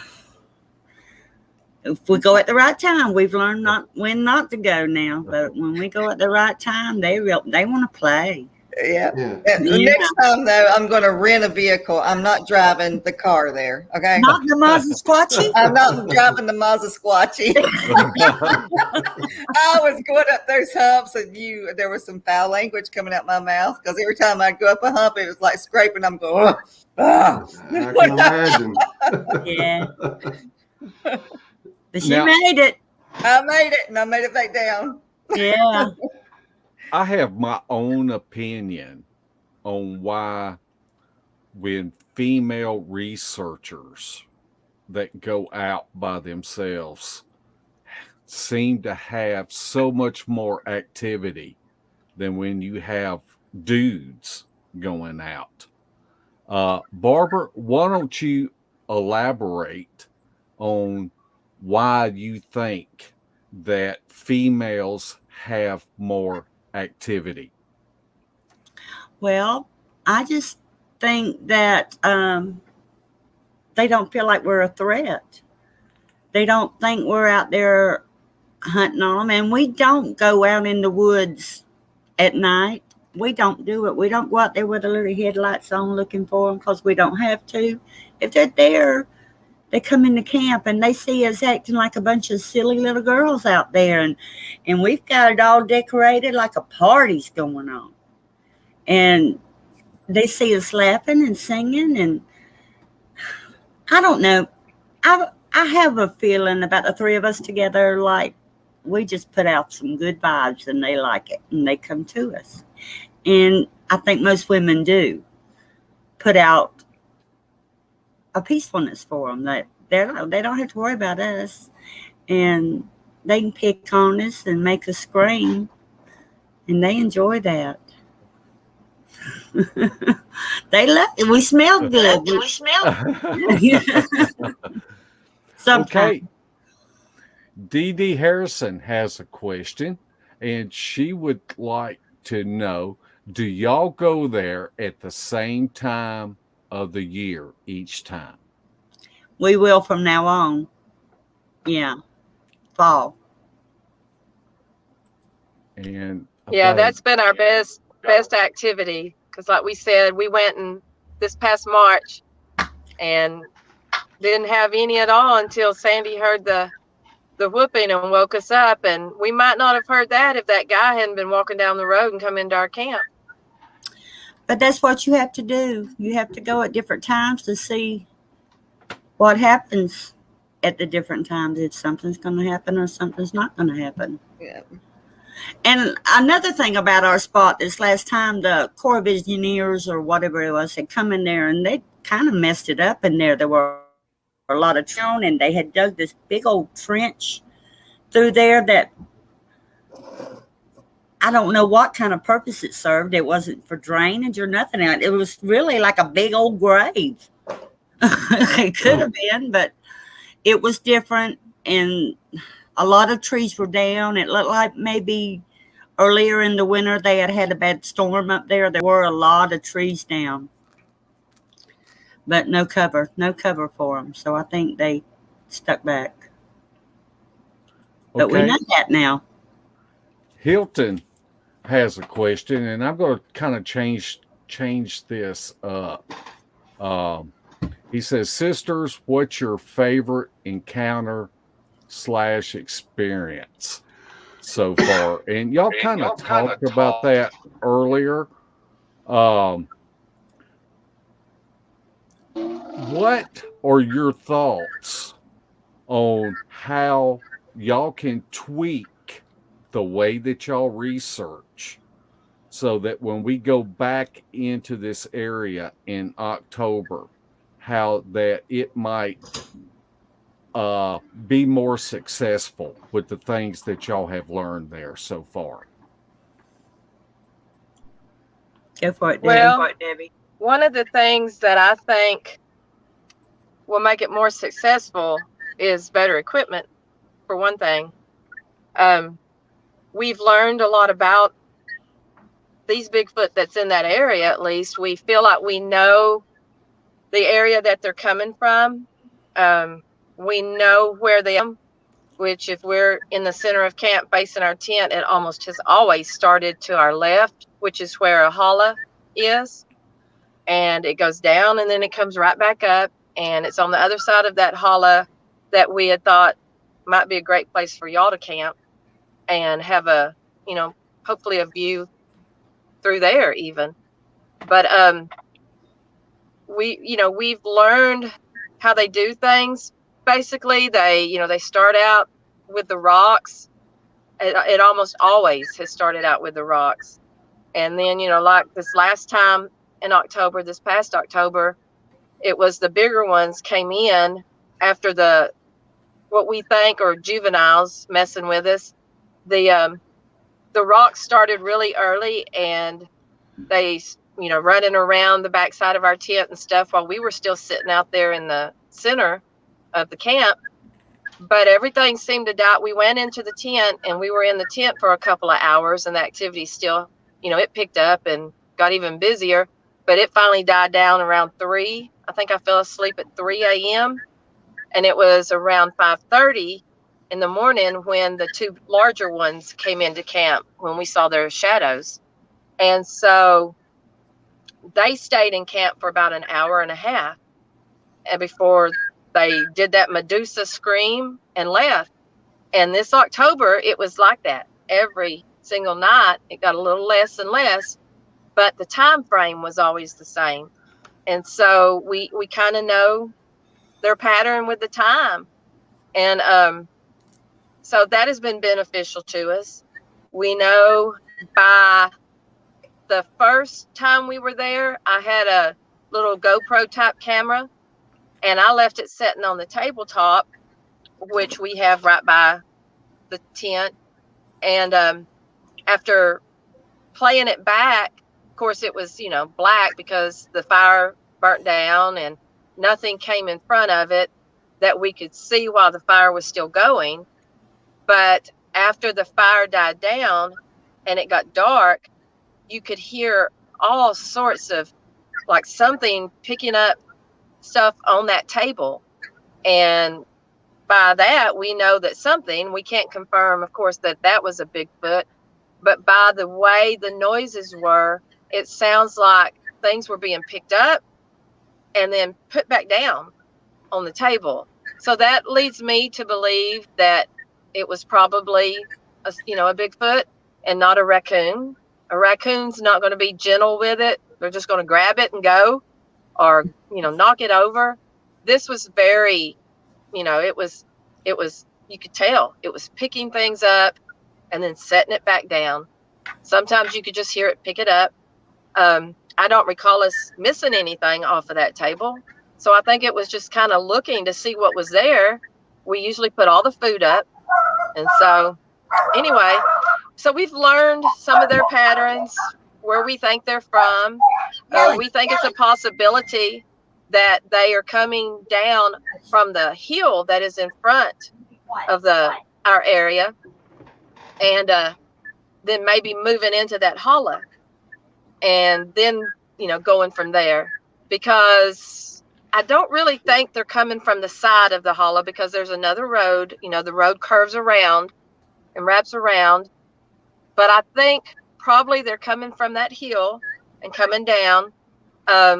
if we go at the right time, we've learned when not to go now. But when we go at the right time, they want to play. Yeah. The next time, though, I'm going to rent a vehicle. I'm not driving the car there. Okay. Not the Mazzasquatchy? I'm not driving the Mazzasquatchy. I was going up those humps, and there was some foul language coming out my mouth because every time I go up a hump, it was like scraping. I'm going, I can imagine. Yeah. But she made it. I made it, and I made it back down. Yeah. I have my own opinion on why when female researchers that go out by themselves seem to have so much more activity than when you have dudes going out. Barbara, why don't you elaborate on why you think that females have more activity? Well, I just think that they don't feel like we're a threat. They don't think we're out there hunting on them. And we don't go out in the woods at night. We don't do it. We don't go out there with the little headlights on looking for them because we don't have to. If they're there, they come into camp and they see us acting like a bunch of silly little girls out there. And we've got it all decorated like a party's going on. And they see us laughing and singing. And I don't know. I have a feeling about the three of us together, like we just put out some good vibes and they like it and they come to us. And I think most women do put out a peacefulness for them, that they don't have to worry about us, and they can pick on us and make us scream, and they enjoy that. They love it. We smell good. Sometimes. Okay. Dee Dee Harrison has a question, and she would like to know, do y'all go there at the same time of the year each time? We will from now on. Yeah. Fall. And yeah, that's been our best activity, because like we said, we went in this past March and didn't have any at all until Sandy heard the whooping and woke us up. And we might not have heard that if that guy hadn't been walking down the road and come into our camp. But that's what you have to do. You have to go at different times to see what happens at the different times. If something's going to happen or something's not going to happen. Yeah. And another thing about our spot, this last time, the Corps of Engineers or whatever it was had come in there and they kind of messed it up in there. There were a lot of stone and they had dug this big old trench through there that I don't know what kind of purpose it served. It wasn't for drainage or nothing. It was really like a big old grave. It could have been, but it was different, and a lot of trees were down. It looked like maybe earlier in the winter they had a bad storm up there. There were a lot of trees down, but no cover for them. So I think they stuck back. But we know that now. Hilton has a question, and I'm going to kind of change this up. He says, sisters, what's your favorite encounter / experience so far? And y'all kind of talked about that earlier. What are your thoughts on how y'all can tweak the way that y'all research so that when we go back into this area in October, how that it might be more successful with the things that y'all have learned there so far? Go for it, Debbie. Well, one of the things that I think will make it more successful is better equipment, for one thing. We've learned a lot about these Bigfoot that's in that area. At least we feel like we know the area that they're coming from. We know where they are, which if we're in the center of camp facing our tent, it almost has always started to our left, which is where a holla is. And it goes down and then it comes right back up. And it's on the other side of that holla that we had thought might be a great place for y'all to camp and have a, hopefully a view through there even. But we've learned how they do things. Basically, they start out with the rocks. It almost always has started out with the rocks. And then, like this last time in October, this past October, it was the bigger ones came in after what we think are juveniles messing with us. The rocks started really early, and they, running around the backside of our tent and stuff while we were still sitting out there in the center of the camp. But everything seemed to die. We went into the tent and we were in the tent for a couple of hours, and the activity still, it picked up and got even busier, but it finally died down around 3. I think I fell asleep at 3 a.m. and it was around 5:30 in the morning when the 2 larger ones came into camp, when we saw their shadows. And so they stayed in camp for about an hour and a half and before they did that Medusa scream and left. And this October, it was like that. Every single night, it got a little less and less, but the time frame was always the same. And so we kind of know their pattern with the time. And so that has been beneficial to us. We know by the first time we were there, I had a little GoPro type camera, and I left it sitting on the tabletop, which we have right by the tent. And after playing it back, of course, it was, black because the fire burnt down and nothing came in front of it that we could see while the fire was still going. But after the fire died down and it got dark, you could hear all sorts of, like, something picking up stuff on that table. And by that, we know that something, we can't confirm, of course, that was a Bigfoot, but by the way the noises were, it sounds like things were being picked up and then put back down on the table. So that leads me to believe that it was probably a Bigfoot and not a raccoon. A raccoon's not going to be gentle with it. They're just going to grab it and go, or, knock it over. This was very, it was, you could tell it was picking things up and then setting it back down. Sometimes you could just hear it pick it up. I don't recall us missing anything off of that table. So I think it was just kind of looking to see what was there. We usually put all the food up. And so anyway, so we've learned some of their patterns, where we think they're from. We think it's a possibility that they are coming down from the hill that is in front of our area, and then maybe moving into that hollow, and then going from there, because I don't really think they're coming from the side of the hollow, because there's another road. The road curves around and wraps around, but I think probably they're coming from that hill and coming down.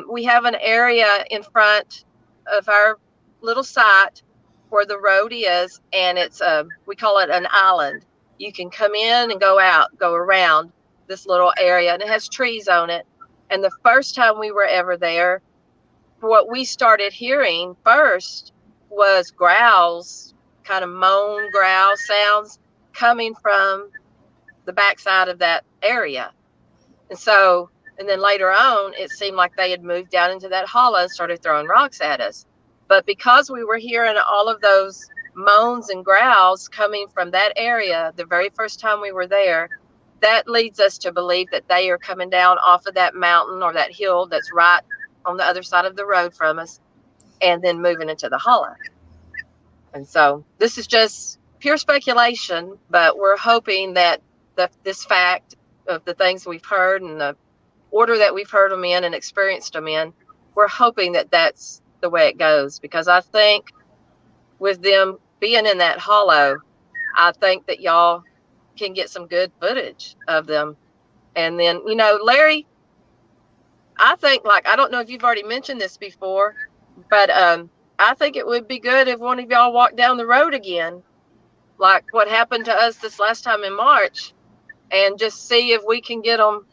We have an area in front of our little site where the road is, and it's we call it an island. You can come in and go out, go around this little area, and it has trees on it. And the first time we were ever there, what we started hearing first was growls, kind of moan growl sounds coming from the backside of that area. And then later on, it seemed like they had moved down into that hollow and started throwing rocks at us. But because we were hearing all of those moans and growls coming from that area the very first time we were there, that leads us to believe that they are coming down off of that mountain or that hill that's right on the other side of the road from us, and then moving into the hollow. And so this is just pure speculation, but we're hoping that this fact of the things we've heard and the order that we've heard them in and experienced them in, we're hoping that that's the way it goes, because I think with them being in that hollow, I think that y'all can get some good footage of them. And then, Larry, I think, I don't know if you've already mentioned this before, but I think it would be good if one of y'all walked down the road again, like what happened to us this last time in March, and just see if we can get them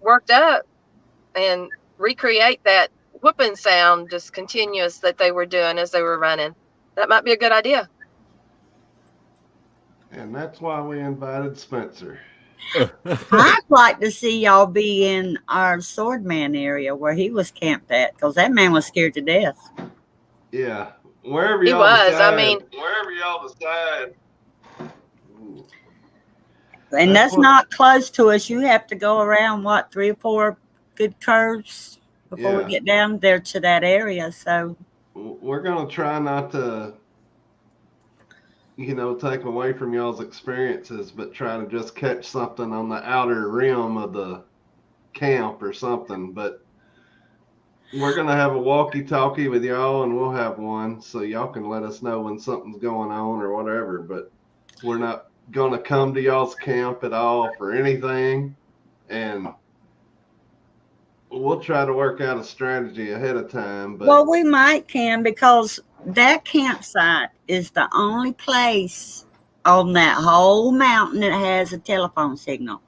worked up and recreate that whooping sound, just continuous, that they were doing as they were running. That might be a good idea. And that's why we invited Spencer. I'd like to see y'all be in our Swordman area where he was camped at, because that man was scared to death. Yeah, wherever he y'all was. decide, Wherever y'all decide. And that's not close to us. You have to go around, 3 or 4 good curves before we get down there to that area. So we're going to try not to, take away from y'all's experiences, but try to just catch something on the outer rim of the camp or something. But we're going to have a walkie-talkie with y'all, and we'll have one so y'all can let us know when something's going on or whatever. But we're not going to come to y'all's camp at all for anything, and we'll try to work out a strategy ahead of time. But well, we might can, because that campsite is the only place on that whole mountain that has a telephone signal,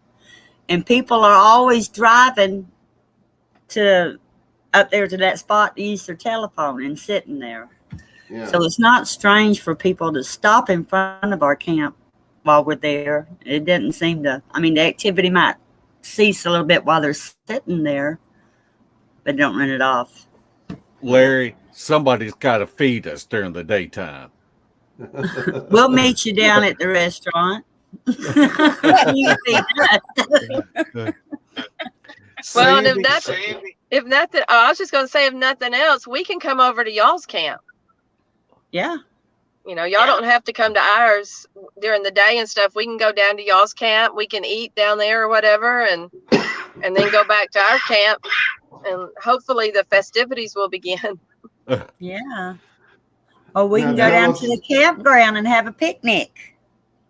and people are always driving up there to that spot to use their telephone and sitting there. So it's not strange for people to stop in front of our camp while we're there. It didn't seem to, the activity might cease a little bit while they're sitting there, but don't run it off. Larry, somebody's got to feed us during the daytime. We'll meet you down at the restaurant. You feed us. Well, and if nothing, I was just going to say, if nothing else, we can come over to y'all's camp. Yeah. Y'all don't have to come to ours during the day and stuff. We can go down to y'all's camp. We can eat down there or whatever, and then go back to our camp, and hopefully the festivities will begin. Yeah. Or we can go down to the campground and have a picnic.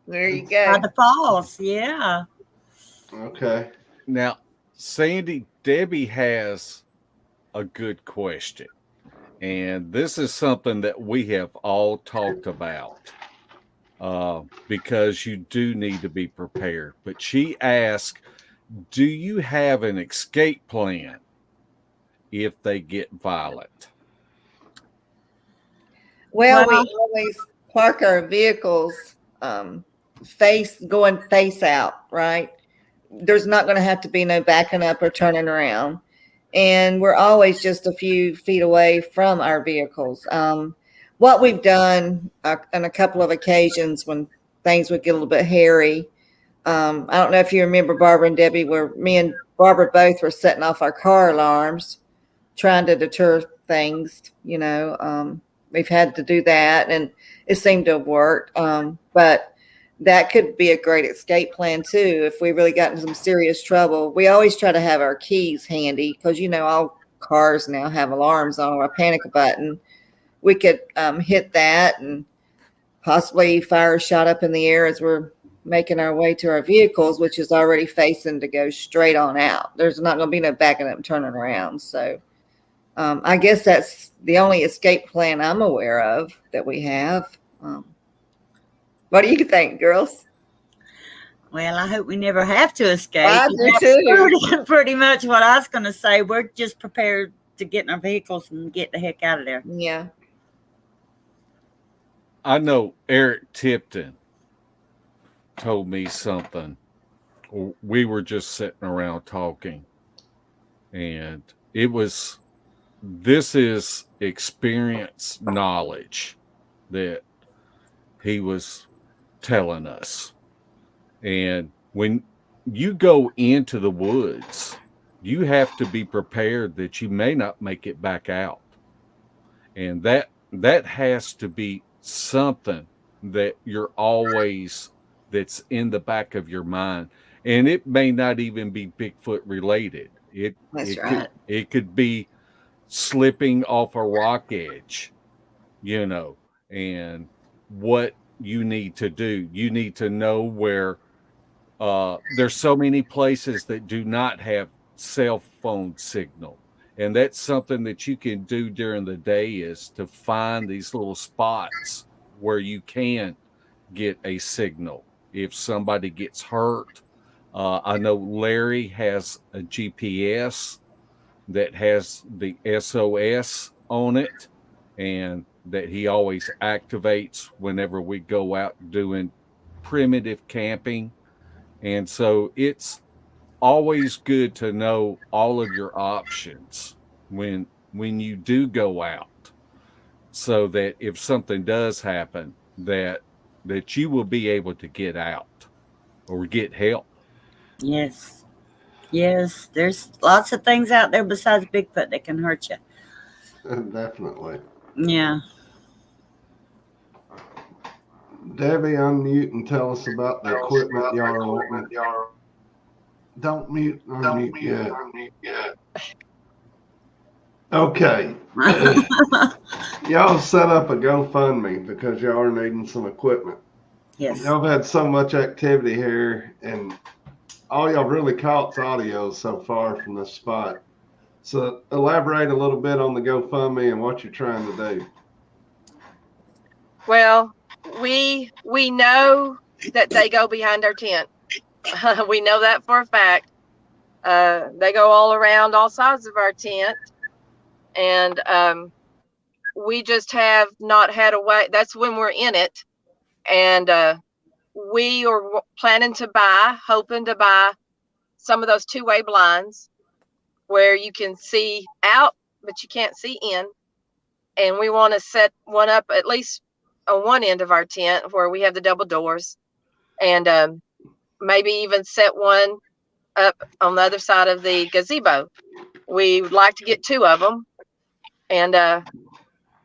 There you go. By the falls. Yeah. Okay. Now, Sandy, Debbie has a good question. And this is something that we have all talked about, because you do need to be prepared. But she asked, do you have an escape plan if they get violent? Well, we always park our vehicles face out, right? There's not going to have to be no backing up or turning around. And we're always just a few feet away from our vehicles. What we've done on a couple of occasions when things would get a little bit hairy, I don't know if you remember, Barbara and Debbie, where me and Barbara both were setting off our car alarms, trying to deter things, we've had to do that, and it seemed to have worked. But that could be a great escape plan too. If we really got in some serious trouble, we always try to have our keys handy because, all cars now have alarms on or a panic button. We could hit that and possibly fire a shot up in the air as we're making our way to our vehicles, which is already facing to go straight on out. There's not going to be no backing up and turning around. So I guess that's the only escape plan I'm aware of that we have. What do you think, girls? Well, I hope we never have to escape. I do too. Pretty much what I was going to say. We're just prepared to get in our vehicles and get the heck out of there. Yeah. I know Eric Tipton told me something. We were just sitting around talking, and this is experience knowledge that he was telling us. And when you go into the woods, you have to be prepared that you may not make it back out. And that has to be something that you're always, that's in the back of your mind. And it may not even be Bigfoot related. That's right. It could be slipping off a rock edge, and what you need to do. You need to know where there's so many places that do not have cell phone signal. And that's something that you can do during the day, is to find these little spots where you can get a signal if somebody gets hurt. I know Larry has a GPS that has the SOS on it, and that he always activates whenever we go out doing primitive camping. And so it's always good to know all of your options when you do go out, so that if something does happen, that you will be able to get out or get help. Yes. There's lots of things out there besides Bigfoot that can hurt you. Definitely. Yeah. Debbie, unmute and tell us about the equipment y'all are wanting. Don't mute, unmute yet. Okay. Y'all set up a GoFundMe because y'all are needing some equipment. Yes. Y'all have had so much activity here, and all y'all really caught's audio so far from this spot. So elaborate a little bit on the GoFundMe and what you're trying to do. Well, we know that they go behind our tent. We know that for a fact. They go all around all sides of our tent, and we just have not had a way. That's when we're in it, and we are hoping to buy some of those two-way blinds where you can see out, but you can't see in. And we want to set one up at least on one end of our tent where we have the double doors, and maybe even set one up on the other side of the gazebo. We would like to get two of them, and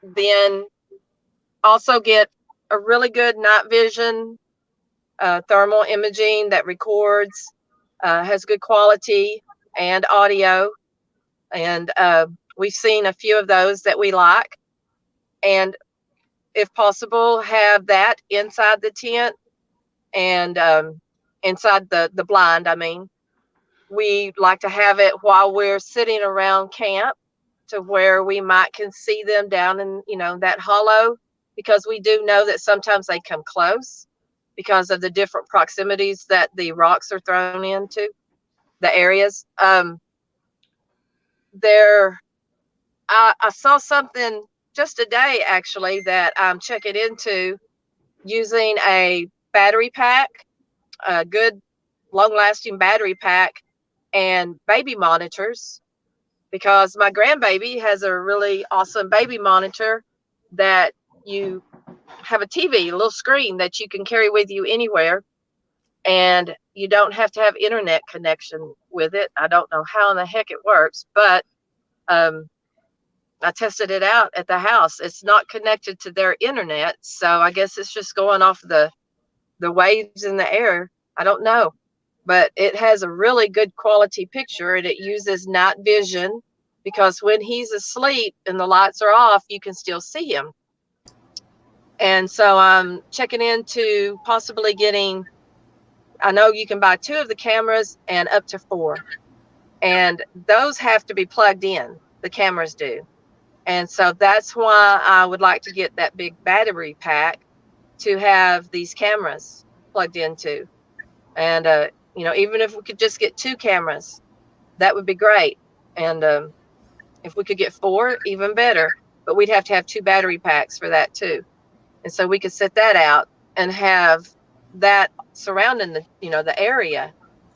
then also get a really good night vision thermal imaging that records, has good quality and audio. And we've seen a few of those that we like. And if possible, have that inside the tent and inside the blind. I mean, we like to have it while we're sitting around camp, to where we can see them down in, that hollow, because we do know that sometimes they come close because of the different proximities that the rocks are thrown into the areas. I saw something just today, actually, that I'm checking into, using a battery pack, a good long-lasting battery pack, and baby monitors, because my grandbaby has a really awesome baby monitor that you have a TV, a little screen that you can carry with you anywhere, and you don't have to have internet connection with it. I don't know how in the heck it works, but I tested it out at the house. It's not connected to their internet, so I guess it's just going off the waves in the air. I don't know, but it has a really good quality picture, and it uses night vision, because when he's asleep and the lights are off, you can still see him. And so I'm checking into possibly getting, I know you can buy 2 of the cameras and up to 4, and those have to be plugged in. The cameras do. And so that's why I would like to get that big battery pack to have these cameras plugged into. And, even if we could just get 2 cameras, that would be great. And if we could get 4, even better. But we'd have to have 2 battery packs for that too. And so we could set that out and have that surrounding the area.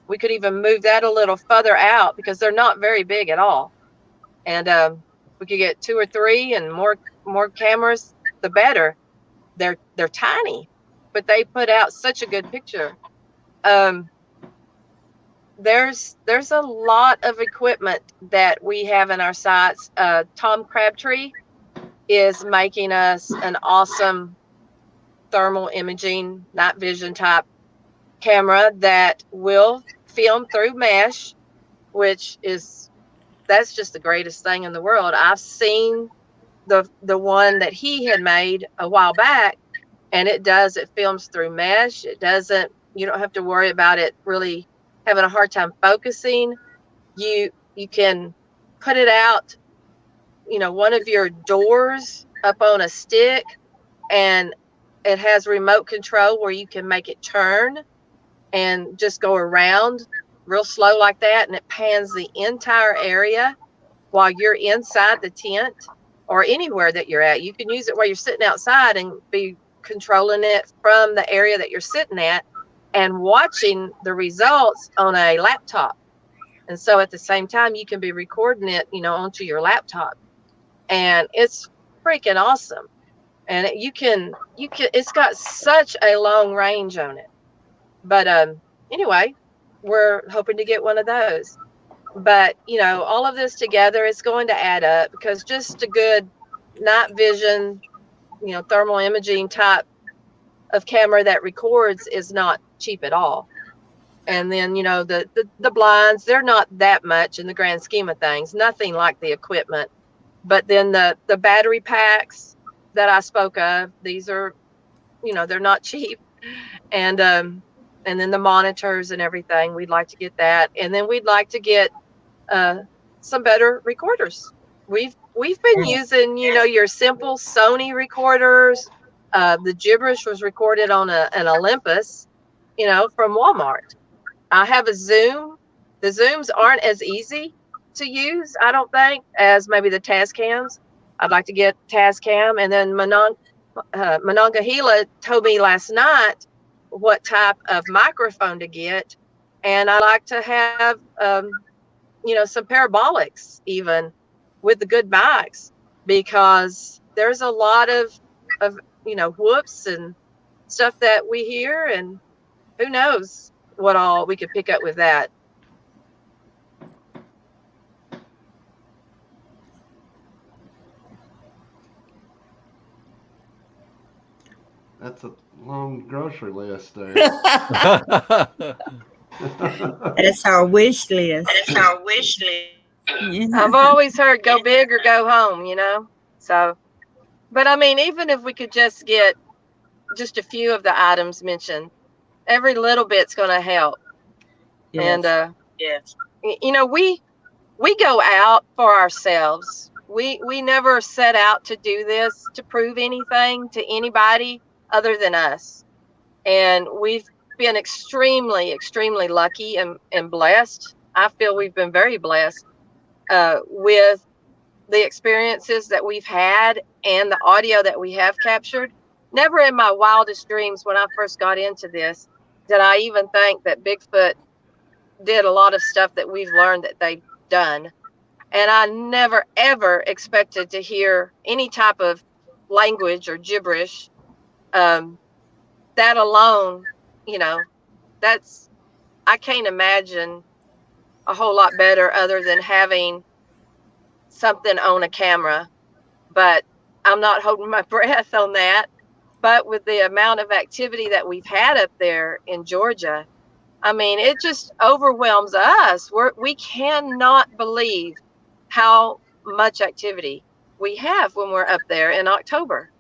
We could even move that a little further out, because they're not very big at all. And we could get 2 or 3 and more cameras, the better. They're tiny, but they put out such a good picture. There's a lot of equipment that we have in our sites. Tom Crabtree is making us an awesome thermal imaging, night vision type camera that will film through mesh, that's just the greatest thing in the world. I've seen the one that he had made a while back, and it films through mesh. You don't have to worry about it really having a hard time focusing. You can put it out, one of your doors up on a stick, and it has remote control where you can make it turn and just go around real slow like that, and it pans the entire area while you're inside the tent or anywhere that you're at. You can use it while you're sitting outside and be controlling it from the area that you're sitting at and watching the results on a laptop. And so at the same time, you can be recording it, onto your laptop, and it's freaking awesome. And it's got such a long range on it. But anyway, we're hoping to get one of those. But, all of this together is going to add up, because just a good night vision, thermal imaging type of camera that records is not cheap at all. And then, the blinds, they're not that much in the grand scheme of things, nothing like the equipment. But then the battery packs that I spoke of, these are, they're not cheap. And then the monitors and everything, we'd like to get that. And then we'd like to get some better recorders. We've been using, your simple Sony recorders. The gibberish was recorded on an Olympus, from Walmart. I have a Zoom. The Zooms aren't as easy to use, I don't think, as maybe the Tascams. I'd like to get Tascam. And then Monongahela told me last night what type of microphone to get. And I like to have, some parabolics even with the good mics, because there's a lot of whoops and stuff that we hear, and who knows what all we could pick up with that. That's a long grocery list there. That's our wish list. Yeah. I've always heard go big or go home, So, but I mean, even if we could just get just a few of the items mentioned, every little bit's going to help. Yes. And we go out for ourselves. We never set out to do this to prove anything to anybody other than us. And we've been extremely, extremely lucky and blessed. I feel we've been very blessed with the experiences that we've had and the audio that we have captured. Never in my wildest dreams when I first got into this did I even think that Bigfoot did a lot of stuff that we've learned that they've done. And I never, ever expected to hear any type of language or gibberish. That alone, I can't imagine a whole lot better other than having something on a camera but I'm not holding my breath on that. But with the amount of activity that we've had up there in Georgia, I mean, it just overwhelms us. We cannot believe how much activity we have when we're up there in October.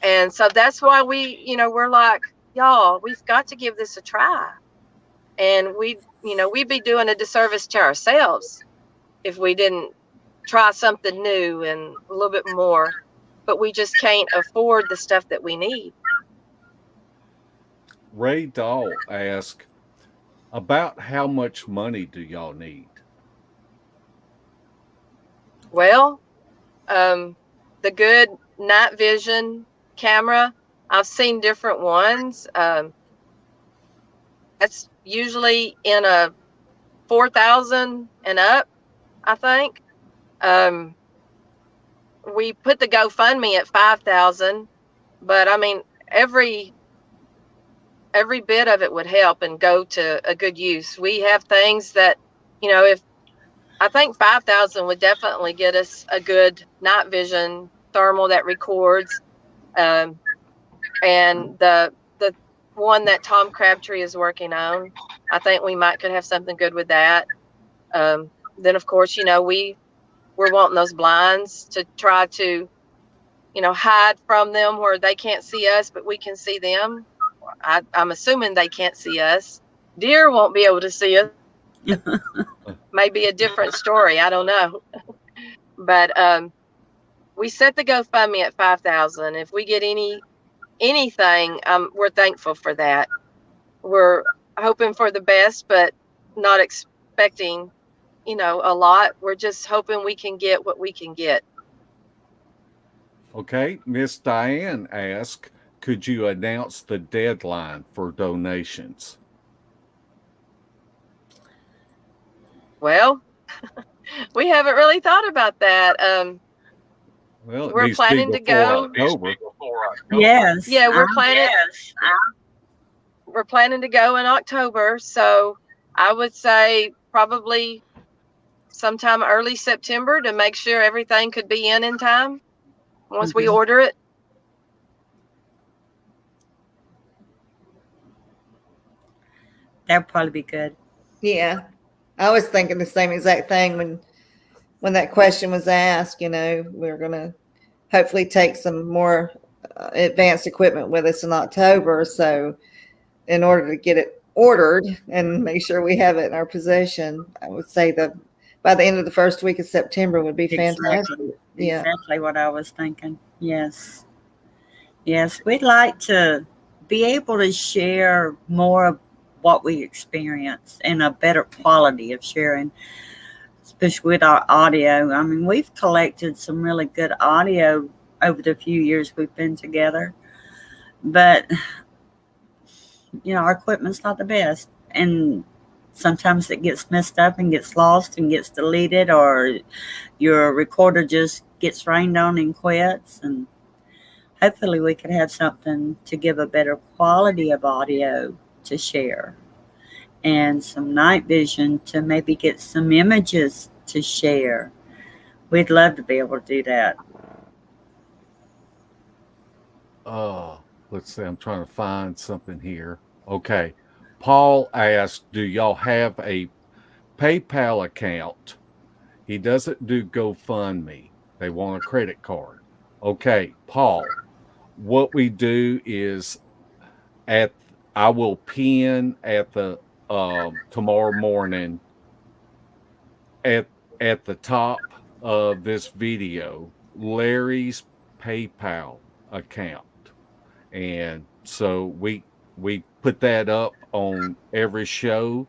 And so that's why we're like, y'all, we've got to give this a try. And we'd be doing a disservice to ourselves if we didn't try something new and a little bit more. But we just can't afford the stuff that we need. Ray Dahl asked, about how much money do y'all need? Well, the good night vision camera, I've seen different ones. That's usually in a 4,000 and up, I think. We put the GoFundMe at 5,000, but I mean, every bit of it would help and go to a good use. We have things that, if I think 5,000 would definitely get us a good night vision thermal that records. And the one that Tom Crabtree is working on, I think we could have something good with that. Then of course, we're wanting those blinds to try to, hide from them where they can't see us, but we can see them. I'm assuming they can't see us. Deer won't be able to see us. Maybe a different story. I don't know. But we set the GoFundMe at 5,000. If we get anything, we're thankful for that. We're hoping for the best, but not expecting, a lot. We're just hoping we can get what we can get. Okay. Miss Diane asked, could you announce the deadline for donations? Well, we haven't really thought about that. Well, we're planning to go. October. Yes. Yeah, we're planning to go in October. So I would say probably sometime early September to make sure everything could be in time once we order it. That'd probably be good. Yeah. I was thinking the same exact thing when that question was asked. We're going to hopefully take some more advanced equipment with us in October. So in order to get it ordered and make sure we have it in our possession, I would say by the end of the first week of September would be fantastic. Yeah. Exactly what I was thinking. Yes. Yes. We'd like to be able to share more of what we experience and a better quality of sharing, especially with our audio. I mean, we've collected some really good audio over the few years we've been together, but our equipment's not the best, and sometimes it gets messed up and gets lost and gets deleted, or your recorder just gets rained on and quits. And hopefully we could have something to give a better quality of audio to share, and some night vision to maybe get some images to share. We'd love to be able to do that. Let's see. I'm trying to find something here. Okay. Paul asked, do y'all have a PayPal account? He doesn't do GoFundMe. They want a credit card. Okay, Paul, what we do is I will pin at the tomorrow morning at the top of this video Larry's PayPal account, and so we put that up on every show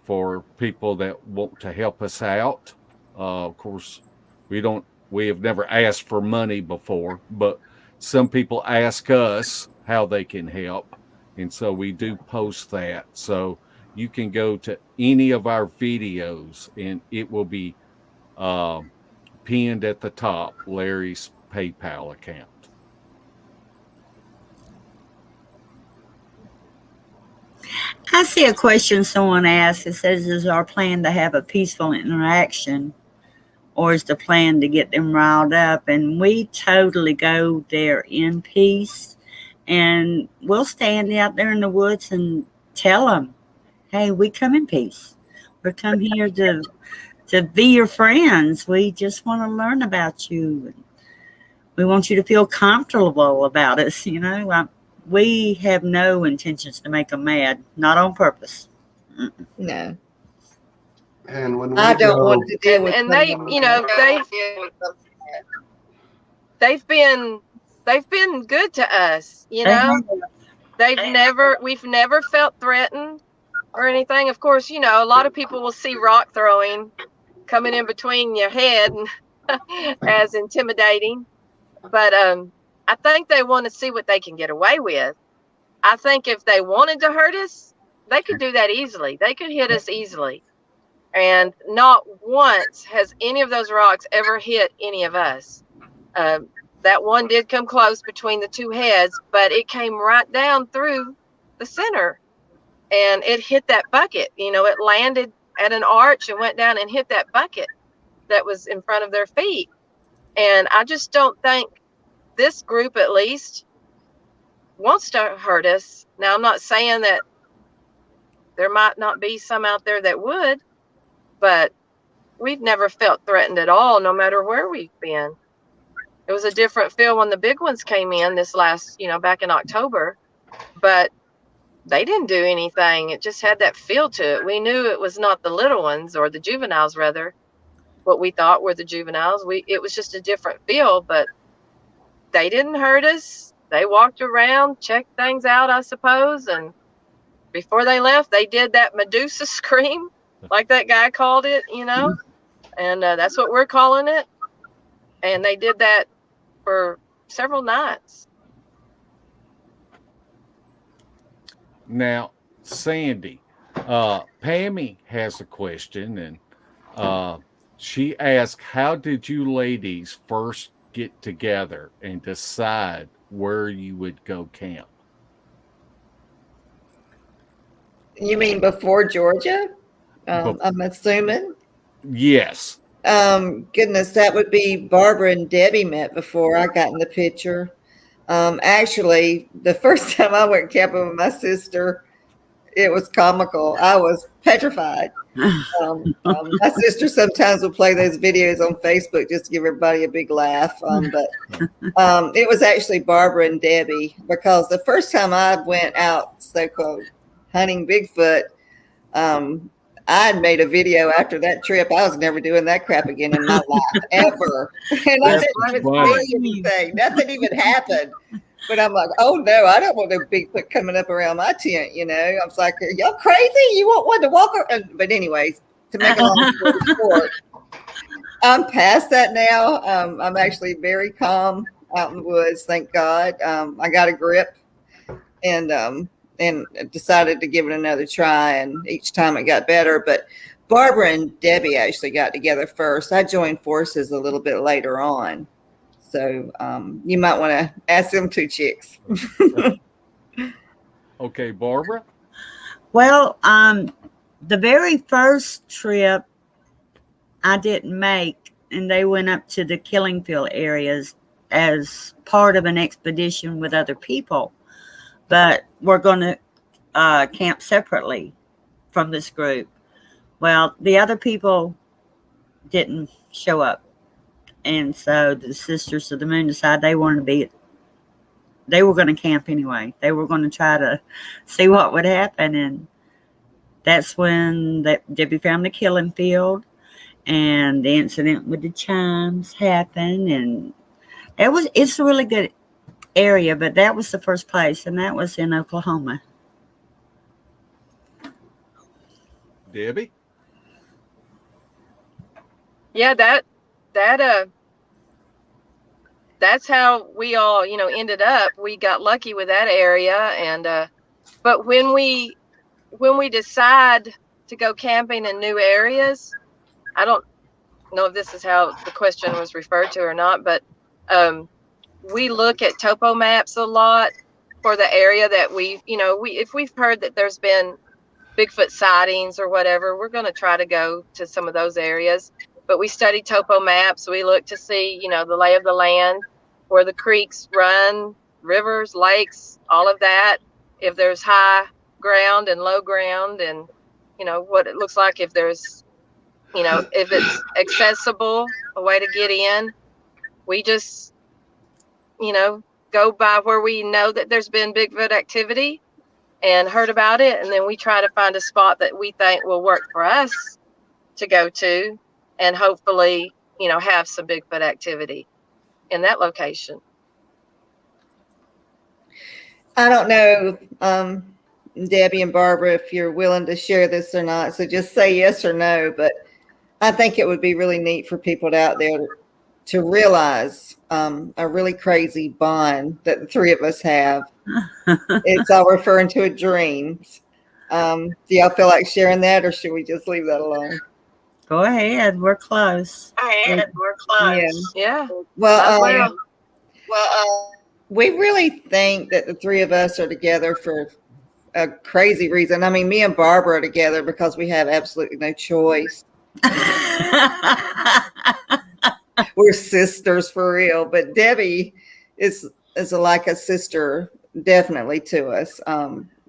for people that want to help us out. Of course, we have never asked for money before, but some people ask us how they can help. And so we do post that. So you can go to any of our videos and it will be pinned at the top, Larry's PayPal account. I see a question someone asked. It says, is our plan to have a peaceful interaction or is the plan to get them riled up? And we totally go there in peace, and we'll stand out there in the woods and tell them, hey, we come in peace. We come here to be your friends. We just want to learn about you. We want you to feel comfortable about us. We have no intentions to make them mad, not on purpose. No. And when we I don't go, want to deal with And they, they've been good to us. We've never felt threatened or anything. Of course, a lot of people will see rock throwing coming in between your head and as intimidating. But I think they want to see what they can get away with. I think if they wanted to hurt us, they could do that easily. They could hit us easily. And not once has any of those rocks ever hit any of us. That one did come close between the two heads, but it came right down through the center. And it hit that bucket. It landed at an arch and went down and hit that bucket that was in front of their feet. And I just don't think this group, at least, wants to hurt us. Now, I'm not saying that there might not be some out there that would, but we've never felt threatened at all, no matter where we've been. It was a different feel when the big ones came in this last, back in October, but they didn't do anything. It just had that feel to it. We knew it was not the little ones, or the juveniles rather, what we thought were the juveniles. It was just a different feel, but they didn't hurt us. They walked around, checked things out, I suppose. And before they left, they did that Medusa scream, like that guy called it, and that's what we're calling it. And they did that for several nights. Now, Sandy, Pammy has a question, and she asked, how did you ladies first get together and decide where you would go camp? You mean before Georgia? I'm assuming. Yes. Goodness, that would be Barbara and Debbie met before I got in the picture. Actually, the first time I went camping with my sister, it was comical. I was petrified. My sister sometimes will play those videos on Facebook just to give everybody a big laugh. But it was actually Barbara and Debbie, because the first time I went out, so-called hunting Bigfoot, I had made a video after that trip. I was never doing that crap again in my life, ever. And I didn't even see anything. Nothing even happened. But I'm like, oh no, I don't want no Bigfoot coming up around my tent. I was like, are y'all crazy? You want one to walk around? But anyways, to make a long story short, I'm past that now. I'm actually very calm out in the woods, thank God. I got a grip and decided to give it another try, and each time it got better. But Barbara and Debbie actually got together first. I joined forces a little bit later on. So you might want to ask them two chicks. Okay, Barbara? Well, the very first trip I didn't make, and they went up to the killing field areas as part of an expedition with other people. But we're going to camp separately from this group. Well, the other people didn't show up. And so the Sisters of the Moon decided they were going to camp anyway. They were going to try to see what would happen. And that's when Debbie found the killing field, and the incident with the chimes happened. And it's a really good area, but that was the first place, and that was in Oklahoma. Debbie? Yeah, that's how we all, ended up. We got lucky with that area. And, but when we decide to go camping in new areas, I don't know if this is how the question was referred to or not, but, we look at topo maps a lot for the area that if we've heard that there's been Bigfoot sightings or whatever, we're going to try to go to some of those areas. but we study topo maps. We look to see, the lay of the land, where the creeks run, rivers, lakes, all of that. If there's high ground and low ground, and, what it looks like if there's, if it's accessible, a way to get in. We just, go by where we know that there's been Bigfoot activity and heard about it. And then we try to find a spot that we think will work for us to go to and hopefully, have some Bigfoot activity in that location. I don't know, Debbie and Barbara, if you're willing to share this or not. So just say yes or no. But I think it would be really neat for people out there to realize a really crazy bond that the three of us have. It's all referring to a dream. Do y'all feel like sharing that, or should we just leave that alone? Go ahead. We're close. Yeah. Well, we really think that the three of us are together for a crazy reason. I mean, me and Barbara are together because we have absolutely no choice. We're sisters for real. But Debbie is like a sister, definitely, to us.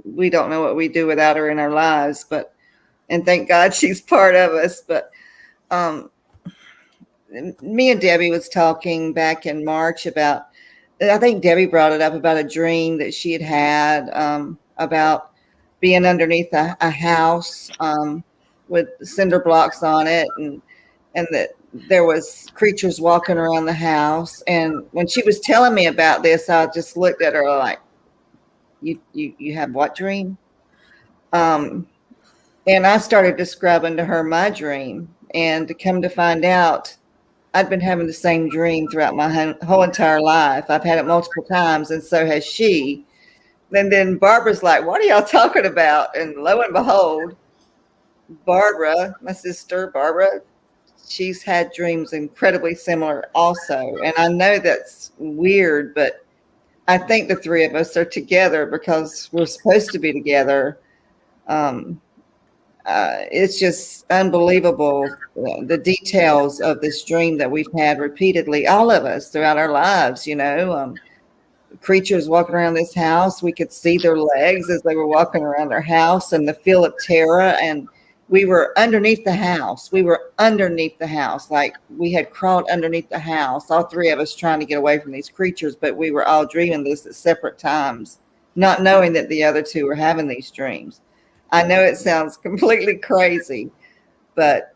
We don't know what we do without her in our lives, and thank God she's part of us. But me and Debbie was talking back in March about, I think Debbie brought it up about a dream that she had about being underneath a house with cinder blocks on it, and that there was creatures walking around the house. And when she was telling me about this, I just looked at her like, you have what dream? And I started describing to her my dream, and to come to find out, I'd been having the same dream throughout my whole entire life. I've had it multiple times, and so has she. And then Barbara's like, what are y'all talking about? And lo and behold, Barbara, my sister, Barbara, she's had dreams incredibly similar also. And I know that's weird, but I think the three of us are together because we're supposed to be together. It's just unbelievable, the details of this dream that we've had repeatedly, all of us throughout our lives, creatures walking around this house. We could see their legs as they were walking around our house, and the feel of terror. And we were underneath the house. Like we had crawled underneath the house, all three of us trying to get away from these creatures, but we were all dreaming this at separate times, not knowing that the other two were having these dreams. I know it sounds completely crazy, but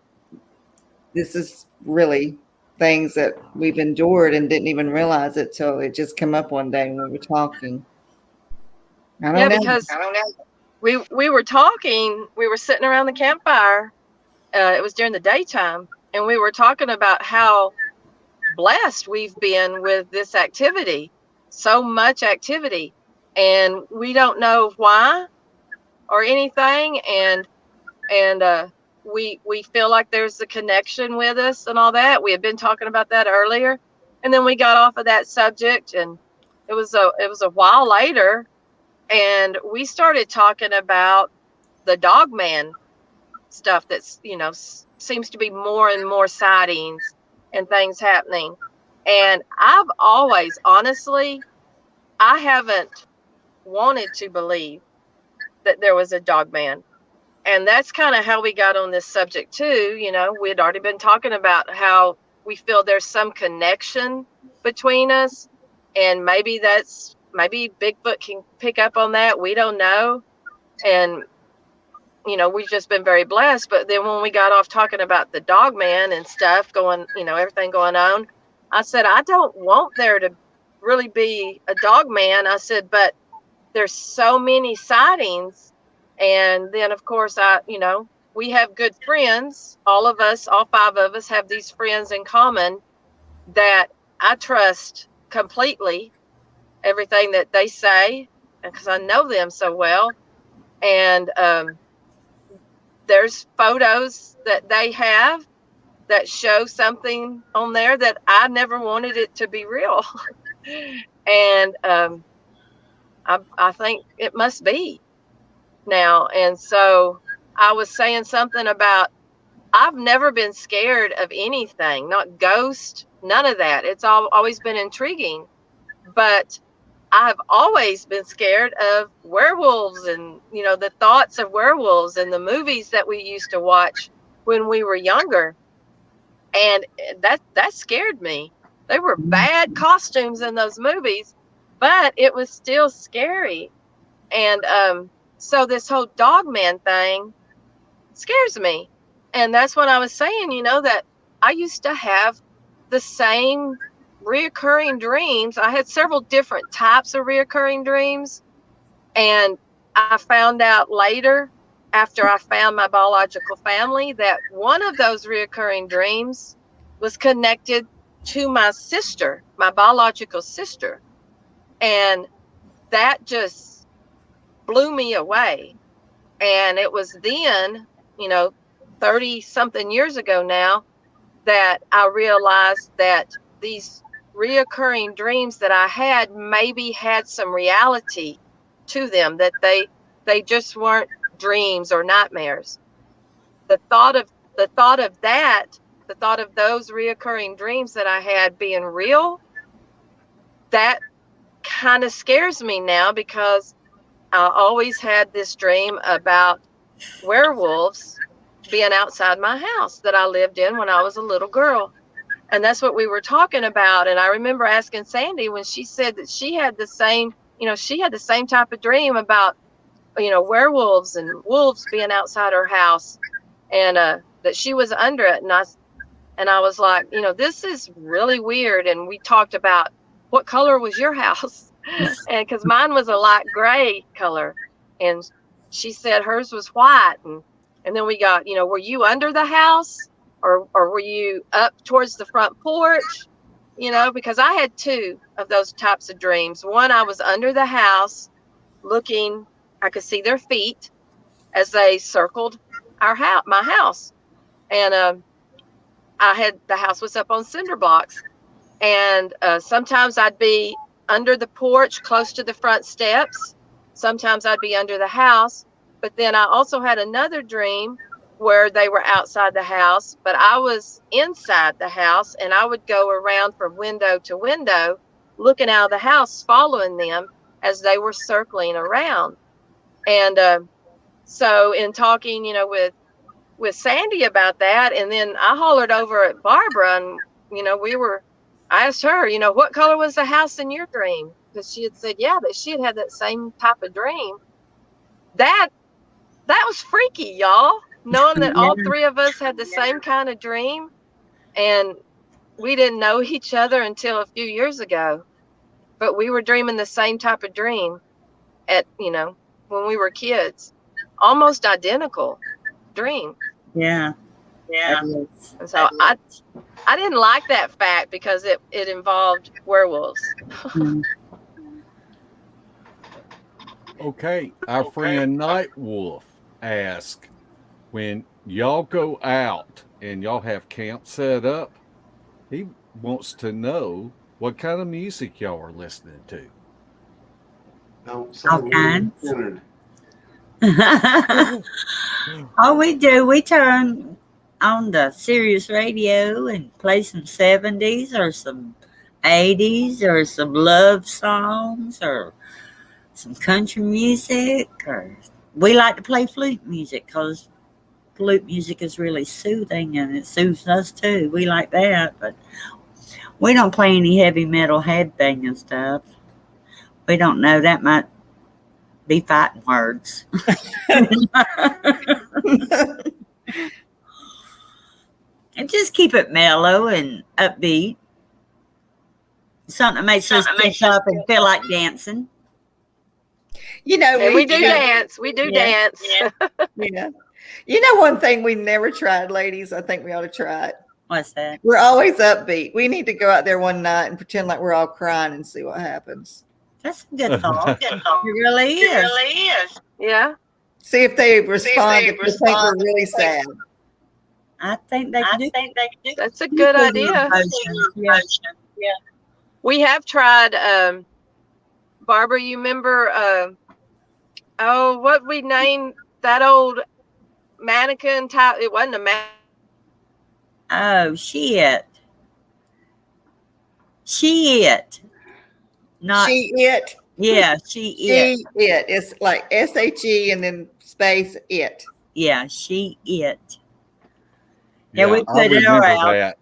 this is really things that we've endured and didn't even realize it till it just came up one day when we were talking. I don't know. Because we were talking, we were sitting around the campfire. It was during the daytime, and we were talking about how blessed we've been with this activity, so much activity, and we don't know why or anything, and we feel like there's a connection with us and all that. We had been talking about that earlier, and then we got off of that subject, and it was a while later, and we started talking about the dog man stuff that's seems to be more and more sightings and things happening. And I've always, honestly, I haven't wanted to believe that there was a dog man. And that's kind of how we got on this subject too. We had already been talking about how we feel there's some connection between us, and maybe Bigfoot can pick up on that. We don't know. And, we've just been very blessed. But then when we got off talking about the dog man and stuff going, everything going on, I said, I don't want there to really be a dog man. I said, but there's so many sightings. And then, of course, we have good friends. All of us, all five of us have these friends in common that I trust completely, everything that they say, because I know them so well. And there's photos that they have that show something on there that I never wanted it to be real. And I think it must be now. And so I was saying something about I've never been scared of anything, not ghost, none of that. It's always been intriguing. But I've always been scared of werewolves and, the thoughts of werewolves and the movies that we used to watch when we were younger. And that scared me. They were bad costumes in those movies, but it was still scary. And so this whole dogman thing scares me. And that's what I was saying, that I used to have the same reoccurring dreams. I had several different types of reoccurring dreams. And I found out later, after I found my biological family, that one of those reoccurring dreams was connected to my sister, my biological sister. And that just blew me away. And it was then, 30 something years ago now, that I realized that these reoccurring dreams that I had maybe had some reality to them, that they just weren't dreams or nightmares. The thought of those reoccurring dreams that I had being real, that kind of scares me now, because I always had this dream about werewolves being outside my house that I lived in when I was a little girl. And that's what we were talking about. And I remember asking Sandy when she said that she had the same type of dream about, werewolves and wolves being outside her house, and that she was under it. And I was like, this is really weird. And we talked about what color was your house? And because mine was a light gray color. And she said hers was white. And then we got, were you under the house or were you up towards the front porch? Because I had two of those types of dreams. One, I was under the house looking, I could see their feet as they circled my house. And the house was up on cinder blocks. And sometimes I'd be under the porch close to the front steps. Sometimes I'd be under the house. But then I also had another dream where they were outside the house, but I was inside the house, and I would go around from window to window looking out of the house, following them as they were circling around. And so in talking, with Sandy about that, and then I hollered over at Barbara, and, I asked her, what color was the house in your dream? Because she had said, that she had that same type of dream. That was freaky, y'all, knowing that all three of us had the same kind of dream, and we didn't know each other until a few years ago, but we were dreaming the same type of dream when we were kids, almost identical dream. Yeah. And so I didn't like that fact because it involved werewolves. Okay, our friend Nightwolf asked, when y'all go out and y'all have camp set up, he wants to know what kind of music y'all are listening to. Don't say All kinds. Leonard. Oh, we do. We turn on the Sirius radio and play some 70s or some 80s or some love songs or some country music. Or we like to play flute music because flute music is really soothing and it soothes us too. We like that, but we don't play any heavy metal headbanging stuff. We don't know. That might be fighting words. And just keep it mellow and upbeat. Something that makes us get up and feel like dancing. You know, we do dance. We do dance. Yeah. You know, one thing we never tried, ladies, I think we ought to try it. What's that? We're always upbeat. We need to go out there one night and pretend like we're all crying and see what happens. That's a good thought. It really is. Yeah. See if they respond if they think we're really sad. I think they do. That's a good idea. Yeah. We have tried, Barbara, you remember, what we named that old mannequin type? It wasn't a Oh, shit. She it. Not She it. yeah, she it. She it. It's like SHE and then space it. Yeah, she it. Yeah, we I put it remember around. that.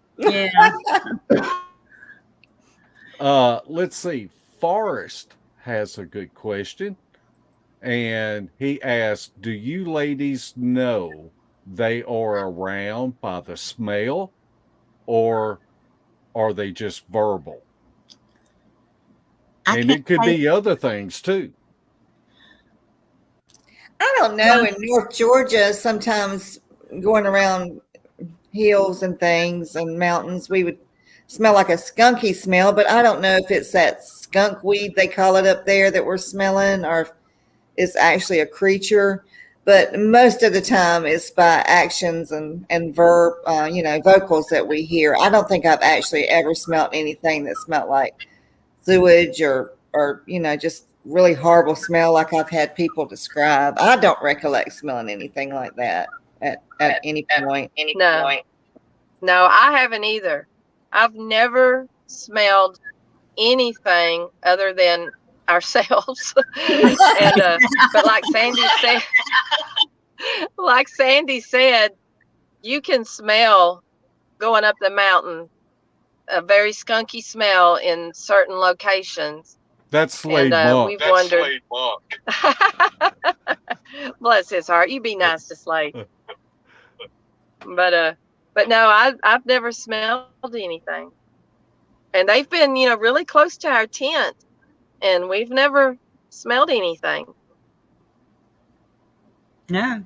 Yeah. Let's see. Forrest has a good question. And he asked, do you ladies know they are around by the smell, or are they just verbal? And it could be other things too. I don't know. In North Georgia, sometimes going around hills and things and mountains, we would smell like a skunky smell, but I don't know if it's that skunk weed they call it up there that we're smelling, or if it's actually a creature. But most of the time it's by actions and vocals that we hear. I don't think I've actually ever smelt anything that smelled like sewage or just really horrible smell like I've had people describe. I don't recollect smelling anything like that at any point. No, I haven't either. I've never smelled anything other than ourselves. But like Sandy said, you can smell going up the mountain a very skunky smell in certain locations. That's Slade Monk. We've wondered. Bless his heart. You be nice to Slade. But no, I've never smelled anything. And they've been, really close to our tent, and we've never smelled anything. No.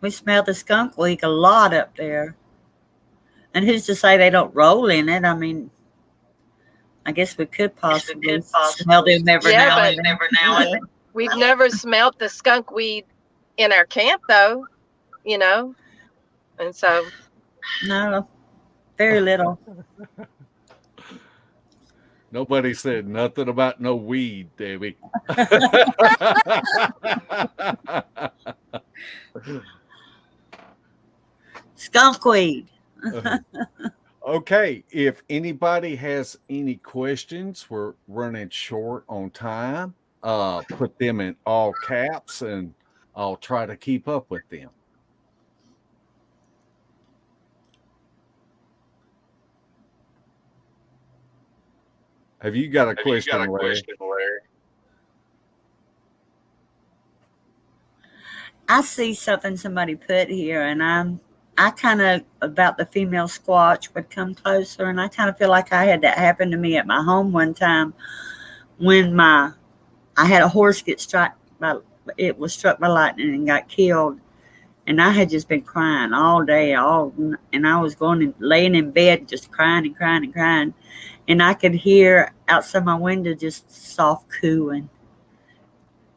We smell the skunk weed a lot up there. And who's to say they don't roll in it? I mean, I guess we could possibly smell them every now and then. We've never smelled the skunk weed in our camp, though, and so. No, very little. Nobody said nothing about no weed, Debbie. Skunk weed. Okay, if anybody has any questions, we're running short on time. Put them in all caps, and I'll try to keep up with them. Have you got a question, Larry? I see something somebody put here, and I kind of, about the female squatch, would come closer, and I kind of feel like I had that happen to me at my home one time when I had a horse get struck by lightning and got killed, and I had just been crying all day, and I was laying in bed just crying and crying and crying, and I could hear outside my window just soft cooing,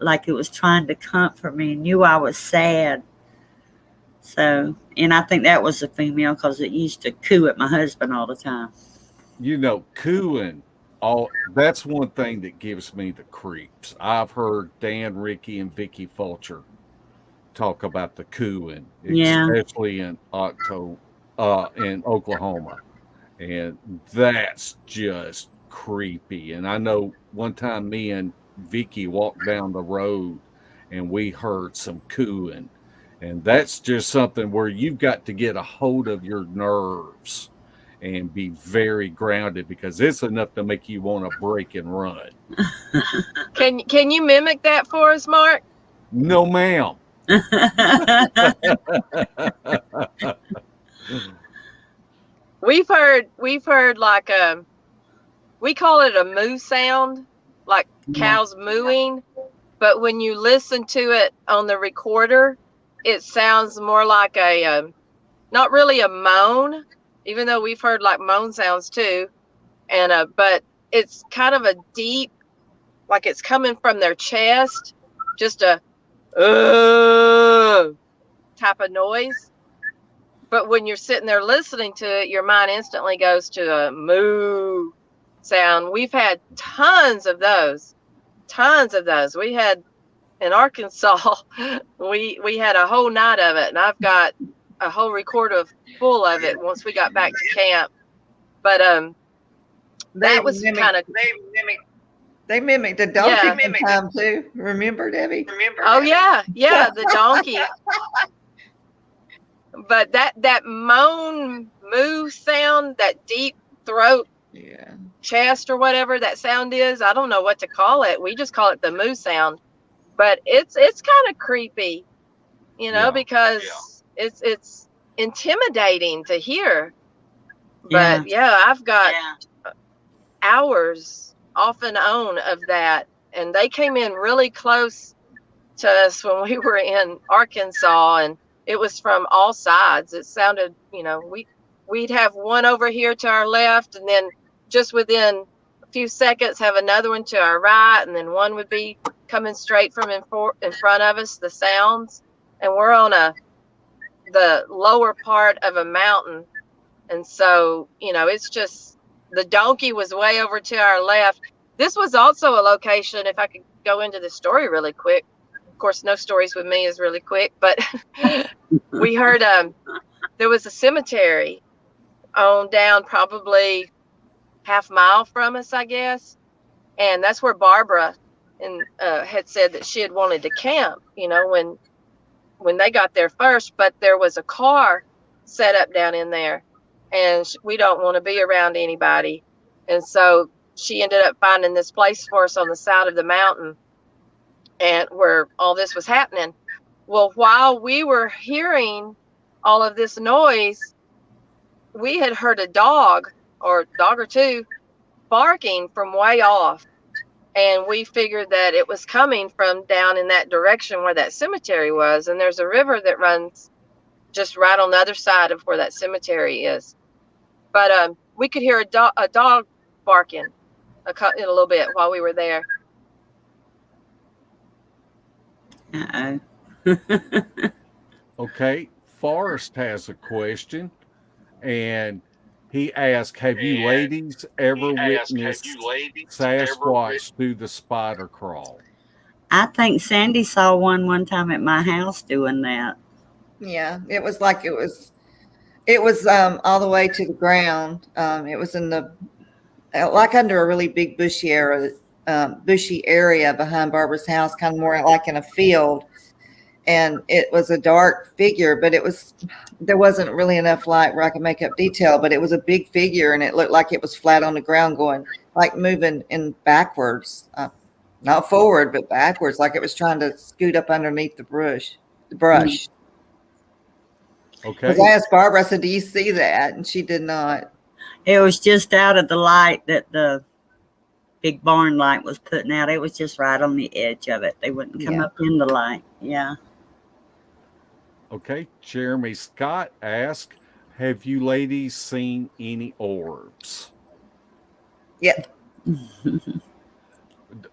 like it was trying to comfort me and knew I was sad. So, and I think that was a female because it used to coo at my husband all the time. Cooing, that's one thing that gives me the creeps. I've heard Dan, Ricky, and Vicky Fulcher talk about the cooing, especially in Oklahoma. And that's just creepy. And I know one time me and Vicky walked down the road and we heard some cooing. And that's just something where you've got to get a hold of your nerves and be very grounded, because it's enough to make you want to break and run. Can you mimic that for us, Mark? No, ma'am. We've heard like we call it a moo sound, like cows mooing, but when you listen to it on the recorder, it sounds more like not really a moan, even though we've heard like moan sounds too. And, but it's kind of a deep, like it's coming from their chest, just a, type of noise. But when you're sitting there listening to it, your mind instantly goes to a moo sound. We've had tons of those. We had in Arkansas, we had a whole night of it, and I've got a whole recorder full of it once we got back to camp. But that was kind of they mimicked the donkey time too. Remember, Debbie? Oh yeah, the donkey. But that moan moo sound, that deep throat, chest or whatever that sound is, I don't know what to call it. We just call it the moo sound. But it's kind of creepy, because it's intimidating to hear. But I've got hours off and on of that, and they came in really close to us when we were in Arkansas, and it was from all sides. It sounded, we'd have one over here to our left, and then just within a few seconds have another one to our right, and then one would be coming straight from in front of us, the sounds. And we're on the lower part of a mountain, and so it's just, the donkey was way over to our left. This was also a location, if I could go into the story really quick. Of course, no stories with me is really quick, but we heard there was a cemetery on down probably half mile from us, I guess. And that's where Barbara had said that she had wanted to camp, when they got there first. But there was a car set up down in there, and we don't want to be around anybody. And so she ended up finding this place for us on the side of the mountain, and where all this was happening. Well, while we were hearing all of this noise, we had heard a dog or two barking from way off. And we figured that it was coming from down in that direction where that cemetery was. And there's a river that runs just right on the other side of where that cemetery is. But we could hear a dog barking in a little bit while we were there. Okay, Forrest has a question, and he asked, have you ladies ever witnessed Sasquatch do the spider crawl? I think Sandy saw one time at my house doing that. Yeah, it was all the way to the ground. It was in like under a really big bushy area behind Barbara's house, kind of more like in a field. And it was a dark figure, but there wasn't really enough light where I could make up detail, but it was a big figure, and it looked like it was flat on the ground, going like moving in backwards, not forward, but backwards, like it was trying to scoot up underneath the brush. Okay. Because I asked Barbara, I said, do you see that? And she did not. It was just out of the light that the big barn light was putting out. It was just right on the edge of it. They wouldn't come up in the light. Yeah. Okay. Jeremy Scott asked, have you ladies seen any orbs? Yeah.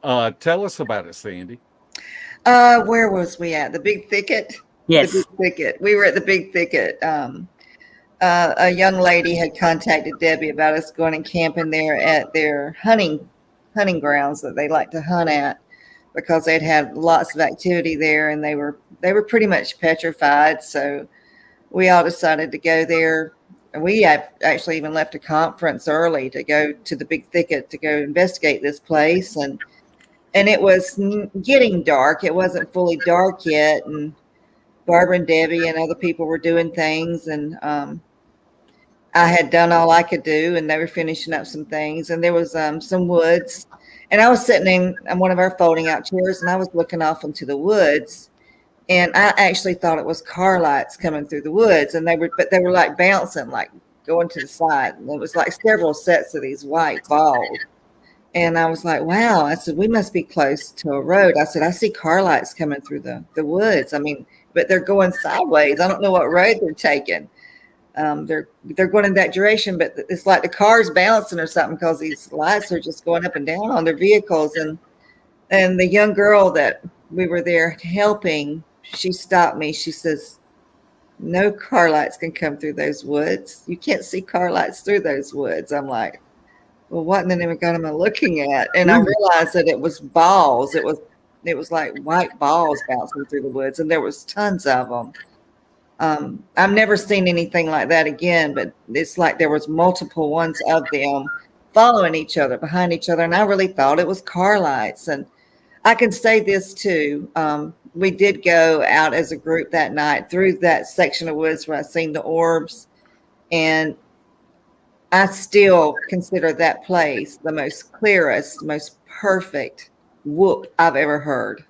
Tell us about it, Sandy. Where was we at? The big thicket? Yes. The big thicket. We were at the big thicket. A young lady had contacted Debbie about us going and camping there at their hunting grounds that they like to hunt at, because they'd had lots of activity there, and they were pretty much petrified. So we all decided to go there, and we had actually even left a conference early to go to the big thicket to go investigate this place. And it was getting dark. It wasn't fully dark yet, and Barbara and Debbie and other people were doing things, and I had done all I could do, and they were finishing up some things, and there was some woods, and I was sitting in one of our folding out chairs, and I was looking off into the woods, and I actually thought it was car lights coming through the woods, and they were like bouncing, like going to the side, and it was like several sets of these white balls, and I was like, wow. I said, we must be close to a road. I said, I see car lights coming through the woods. I mean, but they're going sideways. I don't know what road they're taking. They're going in that direction, but it's like the car's bouncing or something, because these lights are just going up and down on their vehicles. And the young girl that we were there helping, she stopped me. She says, no car lights can come through those woods. You can't see car lights through those woods. I'm like, well, what in the name of God am I looking at? And I realized that it was balls. It was like white balls bouncing through the woods, and there was tons of them. I've never seen anything like that again, but it's like there was multiple ones of them following each other, behind each other. And I really thought it was car lights. And I can say this too. We did go out as a group that night through that section of woods where I seen the orbs. And I still consider that place the most clearest, most perfect whoop I've ever heard.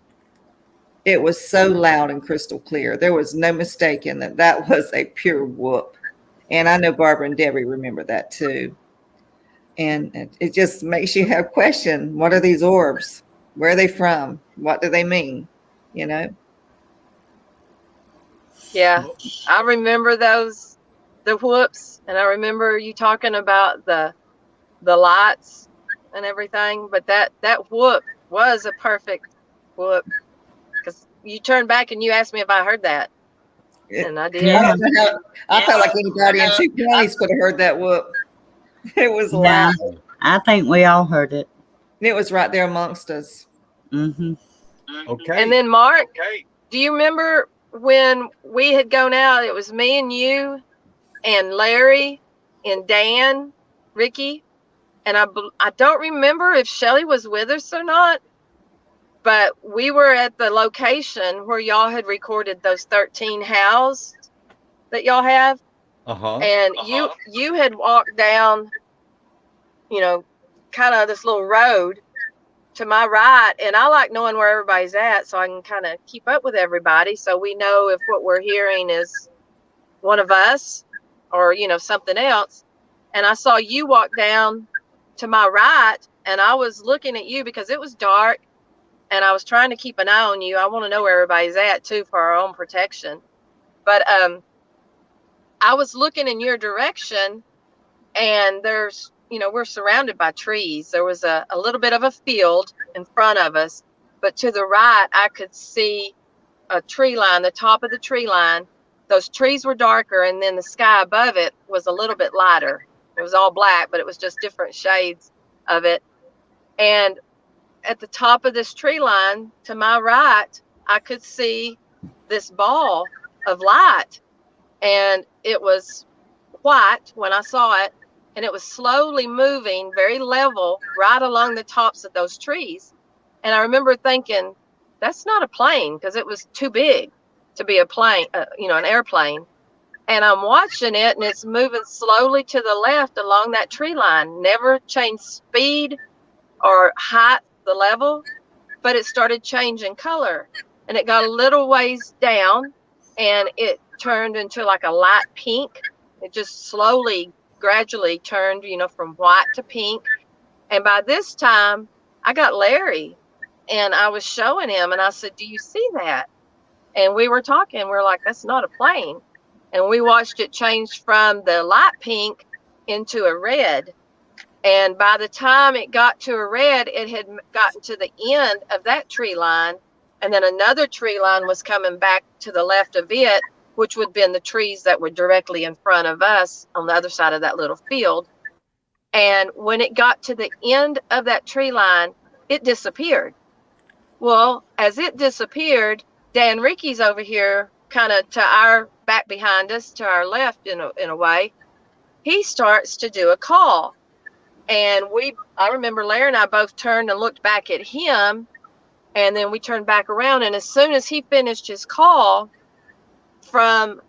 It was so loud and crystal clear. There was no mistaking that that was a pure whoop. And I know Barbara and Debbie remember that too. And it just makes you have question. What are these orbs? Where are they from? What do they mean? You know? Yeah, I remember the whoops, and I remember you talking about the lights and everything, but that whoop was a perfect whoop, because you turned back and you asked me if I heard that, and I did. Yeah. I felt like anybody in 220s could have heard that whoop. It was Yeah, loud. I think we all heard it. It was right there amongst us. Mm-hmm. Okay. And then Mark, do you remember when we had gone out? It was me and you and Larry and Dan, Ricky, and I don't remember if Shelly was with us or not, but we were at the location where y'all had recorded those 13 howls that y'all have. And you had walked down, you know, kind of this little road to my right, and I like knowing where everybody's at so I can kind of keep up with everybody, so we know if what we're hearing is one of us or, you know, something else. And I saw you walk down to my right, and I was looking at you because it was dark, and I was trying to keep an eye on you. I want to know where everybody's at too for our own protection. But I was looking in your direction, and there's, you know, we're surrounded by trees. There was a little bit of a field in front of us, but to the right, I could see a tree line, the top of the tree line. Those trees were darker, and then the sky above it was a little bit lighter. It was all black, but it was just different shades of it. And at the top of this tree line to my right, I could see this ball of light, and it was white when I saw it, and it was slowly moving very level right along the tops of those trees. And I remember thinking, that's not a plane, because it was too big to be a plane, you know, an airplane. And I'm watching it, and it's moving slowly to the left along that tree line, never changed speed or height, the level, but it started changing color, and it got a little ways down, and it turned into like a light pink. It just slowly, gradually turned, you know, from white to pink. And by this time, I got Larry, and I was showing him, and I said, do you see that? And we were talking, we're like, that's not a plane. And we watched it change from the light pink into a red. And by the time it got to a red, it had gotten to the end of that tree line. And then another tree line was coming back to the left of it, which would have been the trees that were directly in front of us on the other side of that little field. And when it got to the end of that tree line, it disappeared. Well, as it disappeared, Dan Ricky's over here, kind of to our back behind us, to our left in a way. He starts to do a call. And I remember Larry and I both turned and looked back at him, and then we turned back around. And as soon as he finished his call, from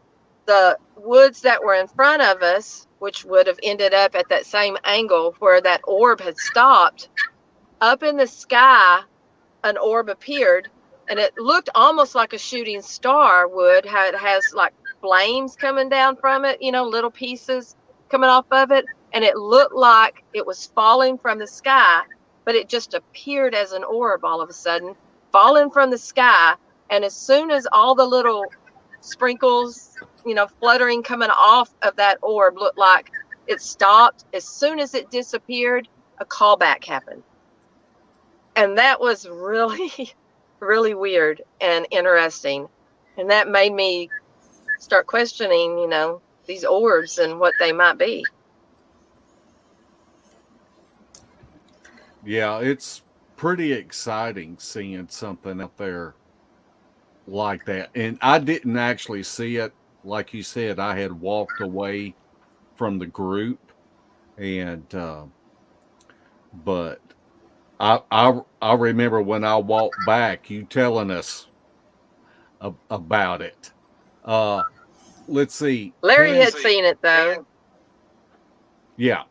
the woods that were in front of us, which would have ended up at that same angle where that orb had stopped, up in the sky, an orb appeared, and it looked almost like a shooting star would. How it has like flames coming down from it, you know, little pieces coming off of it. And it looked like it was falling from the sky, but it just appeared as an orb all of a sudden, falling from the sky. And as soon as all the little sprinkles, you know, fluttering coming off of that orb looked like it stopped, as soon as it disappeared, a callback happened. And that was really, really weird and interesting. And that made me start questioning, you know, these orbs and what they might be. Yeah, it's pretty exciting seeing something out there like that. And I didn't actually see it like you said, I had walked away from the group, and but I remember when I walked back, you telling us about it. Let's see. Larry had seen it though. Yeah.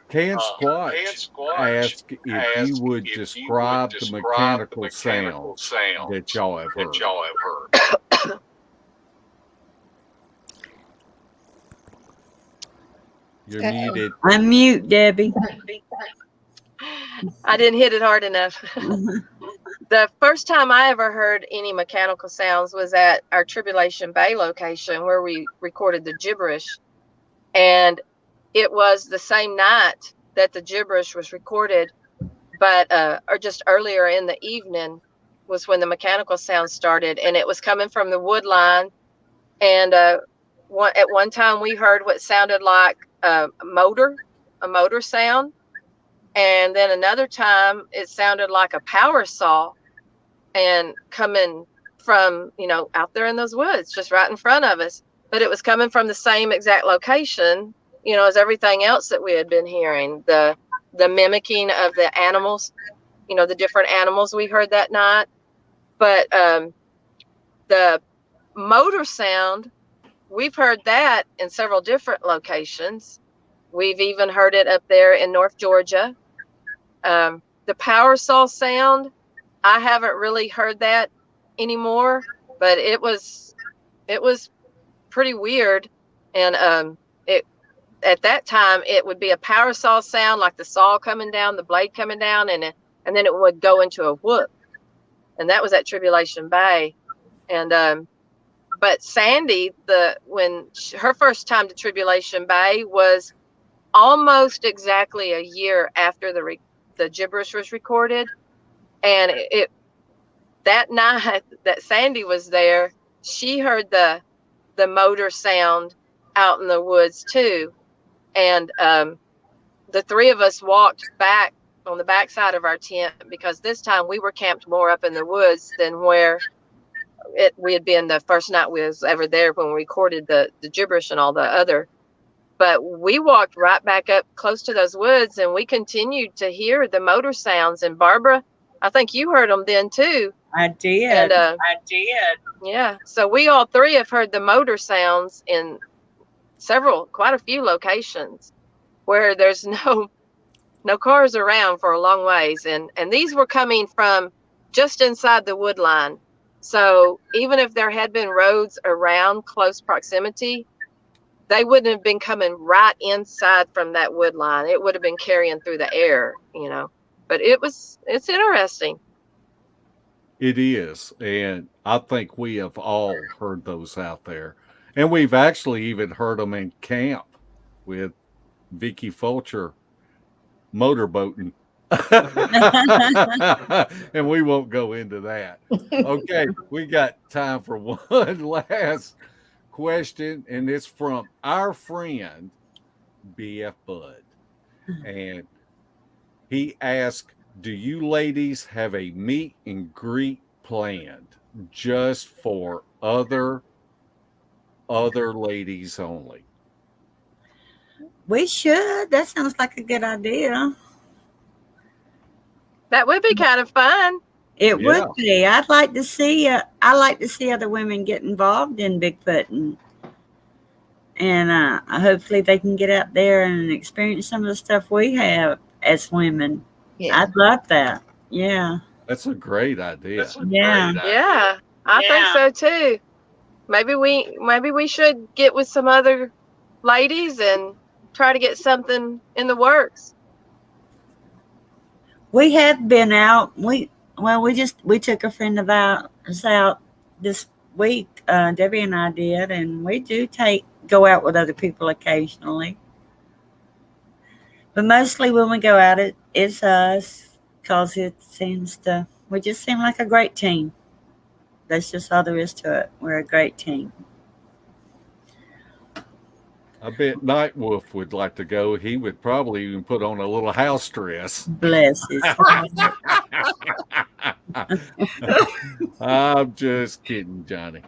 Can Squatch ask if you would describe the mechanical sounds that y'all have heard? You're muted. Unmute, Debbie. I didn't hit it hard enough. The first time I ever heard any mechanical sounds was at our Tribulation Bay location where we recorded the gibberish. And it was the same night that the gibberish was recorded, but or just earlier in the evening was when the mechanical sound started, and it was coming from the wood line. And at one time we heard what sounded like a motor sound. And then another time it sounded like a power saw and coming from, out there in those woods, just right in front of us. But it was coming from the same exact location, as everything else that we had been hearing. The mimicking of the animals, the different animals we heard that night. But the motor sound, we've heard that in several different locations. We've even heard it up there in North Georgia. The power saw sound, I haven't really heard that anymore, but it was pretty weird. And at that time it would be a power saw sound, like the saw coming down, the blade coming down, and then it would go into a whoop. And that was at Tribulation Bay. And but Sandy, when her first time to Tribulation Bay was almost exactly a year after the gibberish was recorded. And that night that Sandy was there, she heard the motor sound out in the woods too. And the three of us walked back on the backside of our tent, because this time we were camped more up in the woods than where we had been the first night we was ever there when we recorded the gibberish and all the other. But we walked right back up close to those woods, and we continued to hear the motor sounds. And Barbara, I think you heard them then too. I did. And, I did. Yeah. So we all three have heard the motor sounds in quite a few locations where there's no cars around for a long ways. And these were coming from just inside the wood line. So even if there had been roads around close proximity, they wouldn't have been coming right inside from that wood line. It would have been carrying through the air, but it's interesting. It is. And I think we have all heard those out there. And we've actually even heard them in camp with Vicky Fulcher motorboating. And we won't go into that. Okay, we got time for one last question, and it's from our friend BF Bud. And he asked, do you ladies have a meet and greet planned just for other ladies only? We should. That sounds like a good idea. That would be kind of fun. It would be. I like to see other women get involved in Bigfoot, and hopefully they can get out there and experience some of the stuff we have as women. Yeah. I'd love that. Yeah. That's a great idea. Yeah, I think so too. Maybe we should get with some other ladies and try to get something in the works. We have been out. We took a friend of ours out this week. Debbie and I did, and we do go out with other people occasionally. But mostly when we go out, it's us, because we just seem like a great team. That's just all there is to it. We're a great team. I bet Nightwolf would like to go. He would probably even put on a little house dress. Bless his heart. I'm just kidding, Johnny.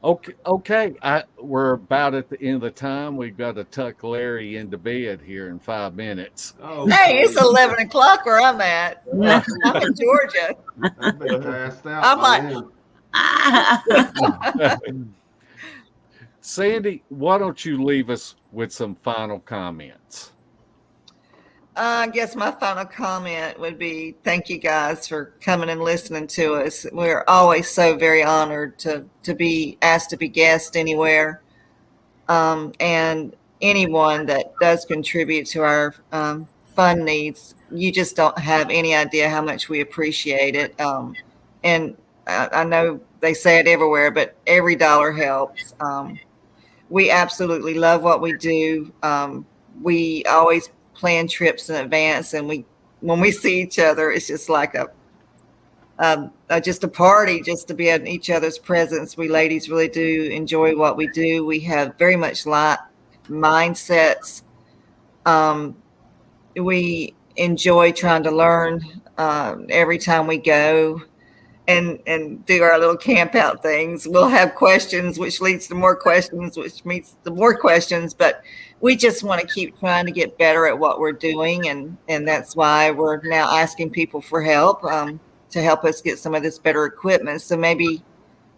Okay. We're about at the end of the time. We've got to tuck Larry into bed here in 5 minutes. Oh, Hey, it's please. 11 o'clock where I'm at. I'm in Georgia. I've been passed out. I'm by like- then. Sandy, why don't you leave us with some final comments? I guess my final comment would be thank you guys for coming and listening to us. We're always so very honored to be asked to be guests anywhere. And anyone that does contribute to our fund needs, you just don't have any idea how much we appreciate it. And I know they say it everywhere, but every dollar helps. We absolutely love what we do. We always plan trips in advance, and when we see each other, it's just like just a party, just to be in each other's presence. We ladies really do enjoy what we do. We have very much like mindsets. We enjoy trying to learn every time we go and do our little camp out things. We'll have questions, which leads to more questions, which means the more questions, but we just want to keep trying to get better at what we're doing. And that's why we're now asking people for help to help us get some of this better equipment. So maybe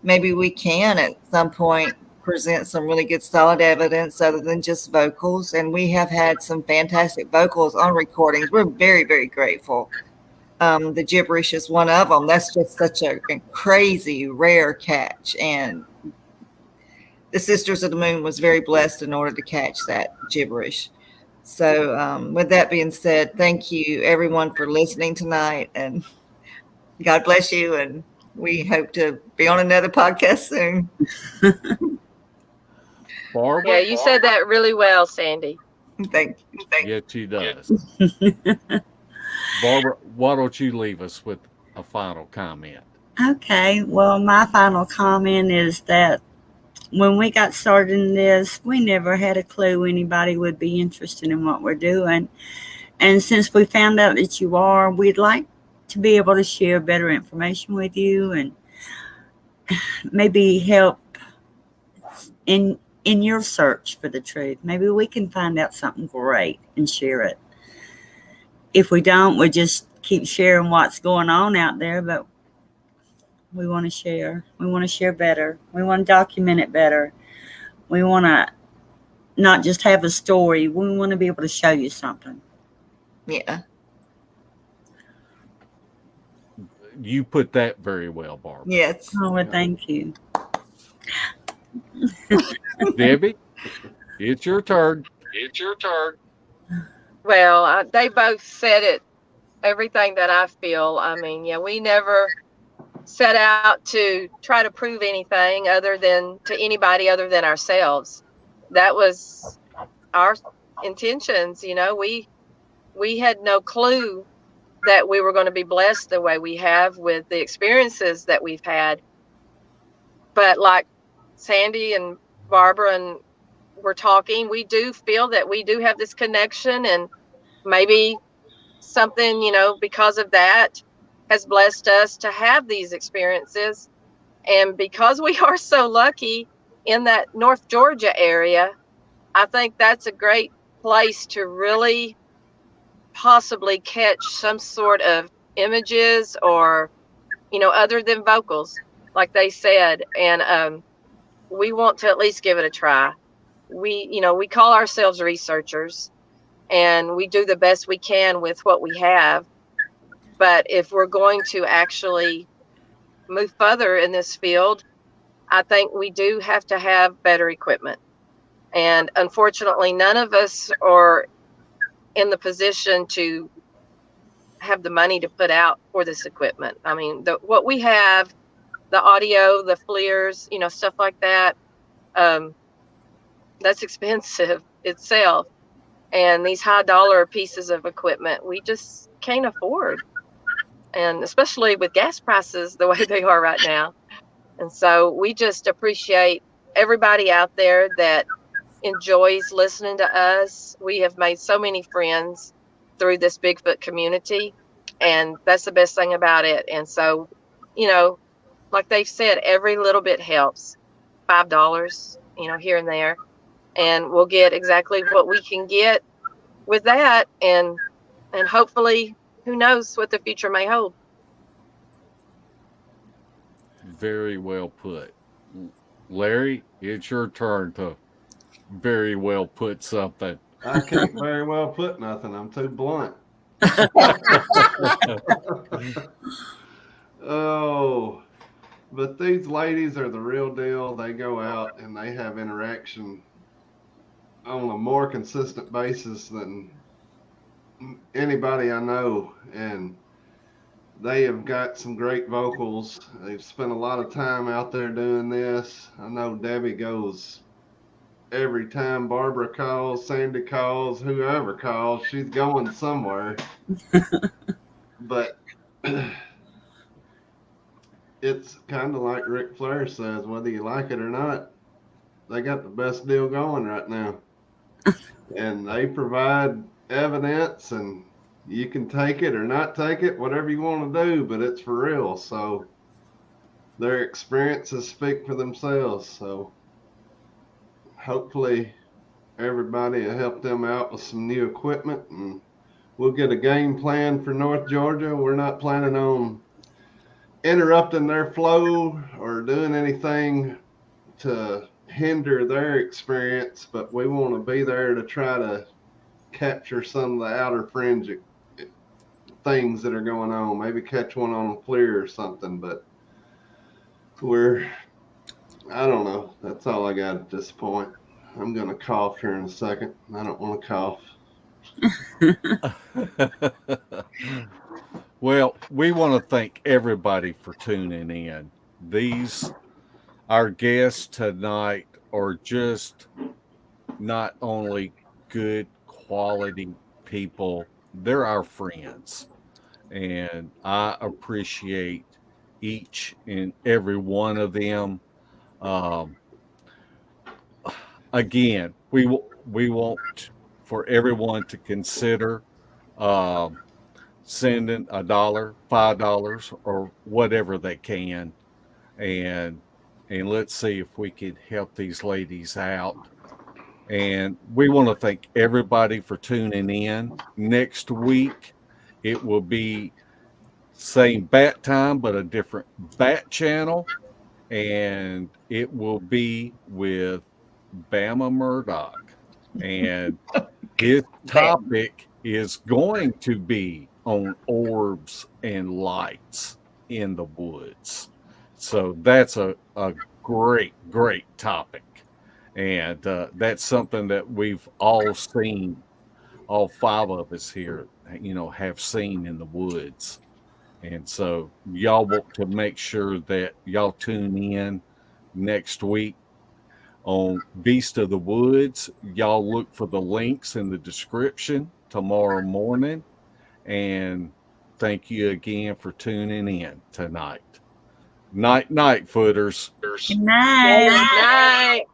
we can at some point present some really good solid evidence other than just vocals. And we have had some fantastic vocals on recordings. We're very, very grateful. The gibberish is one of them. That's just such a crazy rare catch. And the Sisters of the Moon was very blessed in order to catch that gibberish. So with that being said, thank you everyone for listening tonight, and God bless you. And we hope to be on another podcast soon. Barbara? Yeah, you said that really well, Sandy. Thank you. Yes, she does. Barbara, why don't you leave us with a final comment? Okay, well, my final comment is that when we got started in this, we never had a clue anybody would be interested in what we're doing. And since we found out that you are, we'd like to be able to share better information with you and maybe help in your search for the truth. Maybe we can find out something great and share it. If we don't, we just keep sharing what's going on out there, but we want to share. We want to share better. We want to document it better. We want to not just have a story. We want to be able to show you something. Yeah. You put that very well, Barbara. Yes. Oh, well, thank you. Debbie, it's your turn. It's your turn. Well, they both said it, everything that I feel. I mean, yeah, we never set out to try to prove anything to anybody other than ourselves. That was our intentions. You know, we had no clue that we were going to be blessed the way we have with the experiences that we've had. But like Sandy and Barbara and we're talking, we do feel that we do have this connection, and maybe something, you know, because of that has blessed us to have these experiences. And because we are so lucky in that North Georgia area, I think that's a great place to really possibly catch some sort of images or, you know, other than vocals, like they said. And we want to at least give it a try. We call ourselves researchers, and we do the best we can with what we have. But if we're going to actually move further in this field, I think we do have to have better equipment. And unfortunately, none of us are in the position to have the money to put out for this equipment. I mean, what we have, the audio, the FLIRs, you know, stuff like that, that's expensive itself. And these high dollar pieces of equipment, we just can't afford. And especially with gas prices the way they are right now. And so we just appreciate everybody out there that enjoys listening to us. We have made so many friends through this Bigfoot community, and that's the best thing about it. And so, you know, like they've said, every little bit helps. $5, here and there. And we'll get exactly what we can get with that. And hopefully, who knows what the future may hold. Very well put. Larry, it's your turn to very well put something. I can't very well put nothing. I'm too blunt. Oh, but these ladies are the real deal. They go out and they have interaction on a more consistent basis than anybody I know. And they have got some great vocals. They've spent a lot of time out there doing this. I know Debbie goes every time Barbara calls, Sandy calls, whoever calls, she's going somewhere. But it's kind of like Ric Flair says, whether you like it or not, they got the best deal going right now. And they provide evidence, and you can take it or not take it, whatever you want to do, but it's for real. So their experiences speak for themselves. So hopefully everybody will help them out with some new equipment, and we'll get a game plan for North Georgia. We're not planning on interrupting their flow or doing anything to hinder their experience, but we want to be there to try to capture some of the outer fringe things that are going on. Maybe catch one on a FLIR or something, but I don't know. That's all I got at this point. I'm going to cough here in a second. I don't want to cough. Well, we want to thank everybody for tuning in. Our guests tonight are just not only good quality people, they're our friends. And I appreciate each and every one of them. Again, we want for everyone to consider sending $1, $5, or whatever they can, and let's see if we can help these ladies out. And we want to thank everybody for tuning in. Next week, it will be same bat time, but a different bat channel, and it will be with Bama Murdoch, and his topic is going to be on orbs and lights in the woods. So that's a great topic, and that's something that we've all seen, all 5 of us here, have seen in the woods. And so y'all want to make sure that y'all tune in next week on Beast of the Woods. Y'all look for the links in the description tomorrow morning. And thank you again for tuning in tonight. Night, footers. Good night. Good night.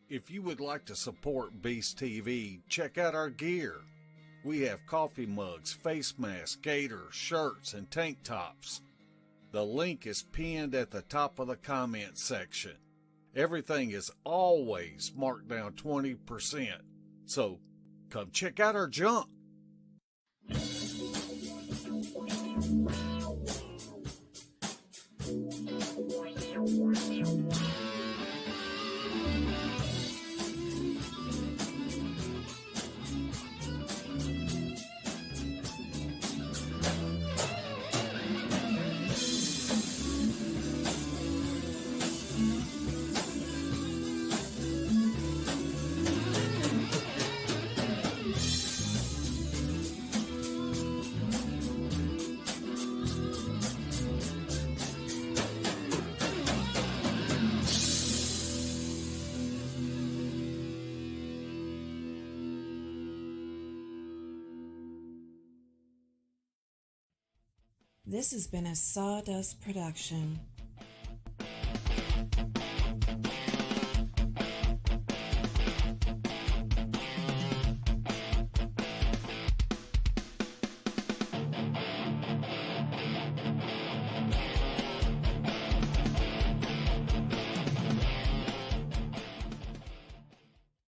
If you would like to support Beast TV, check out our gear. We have coffee mugs, face masks, gaiters, shirts, and tank tops. The link is pinned at the top of the comment section. Everything is always marked down 20%. So come check out our junk. This has been a Sawdust production.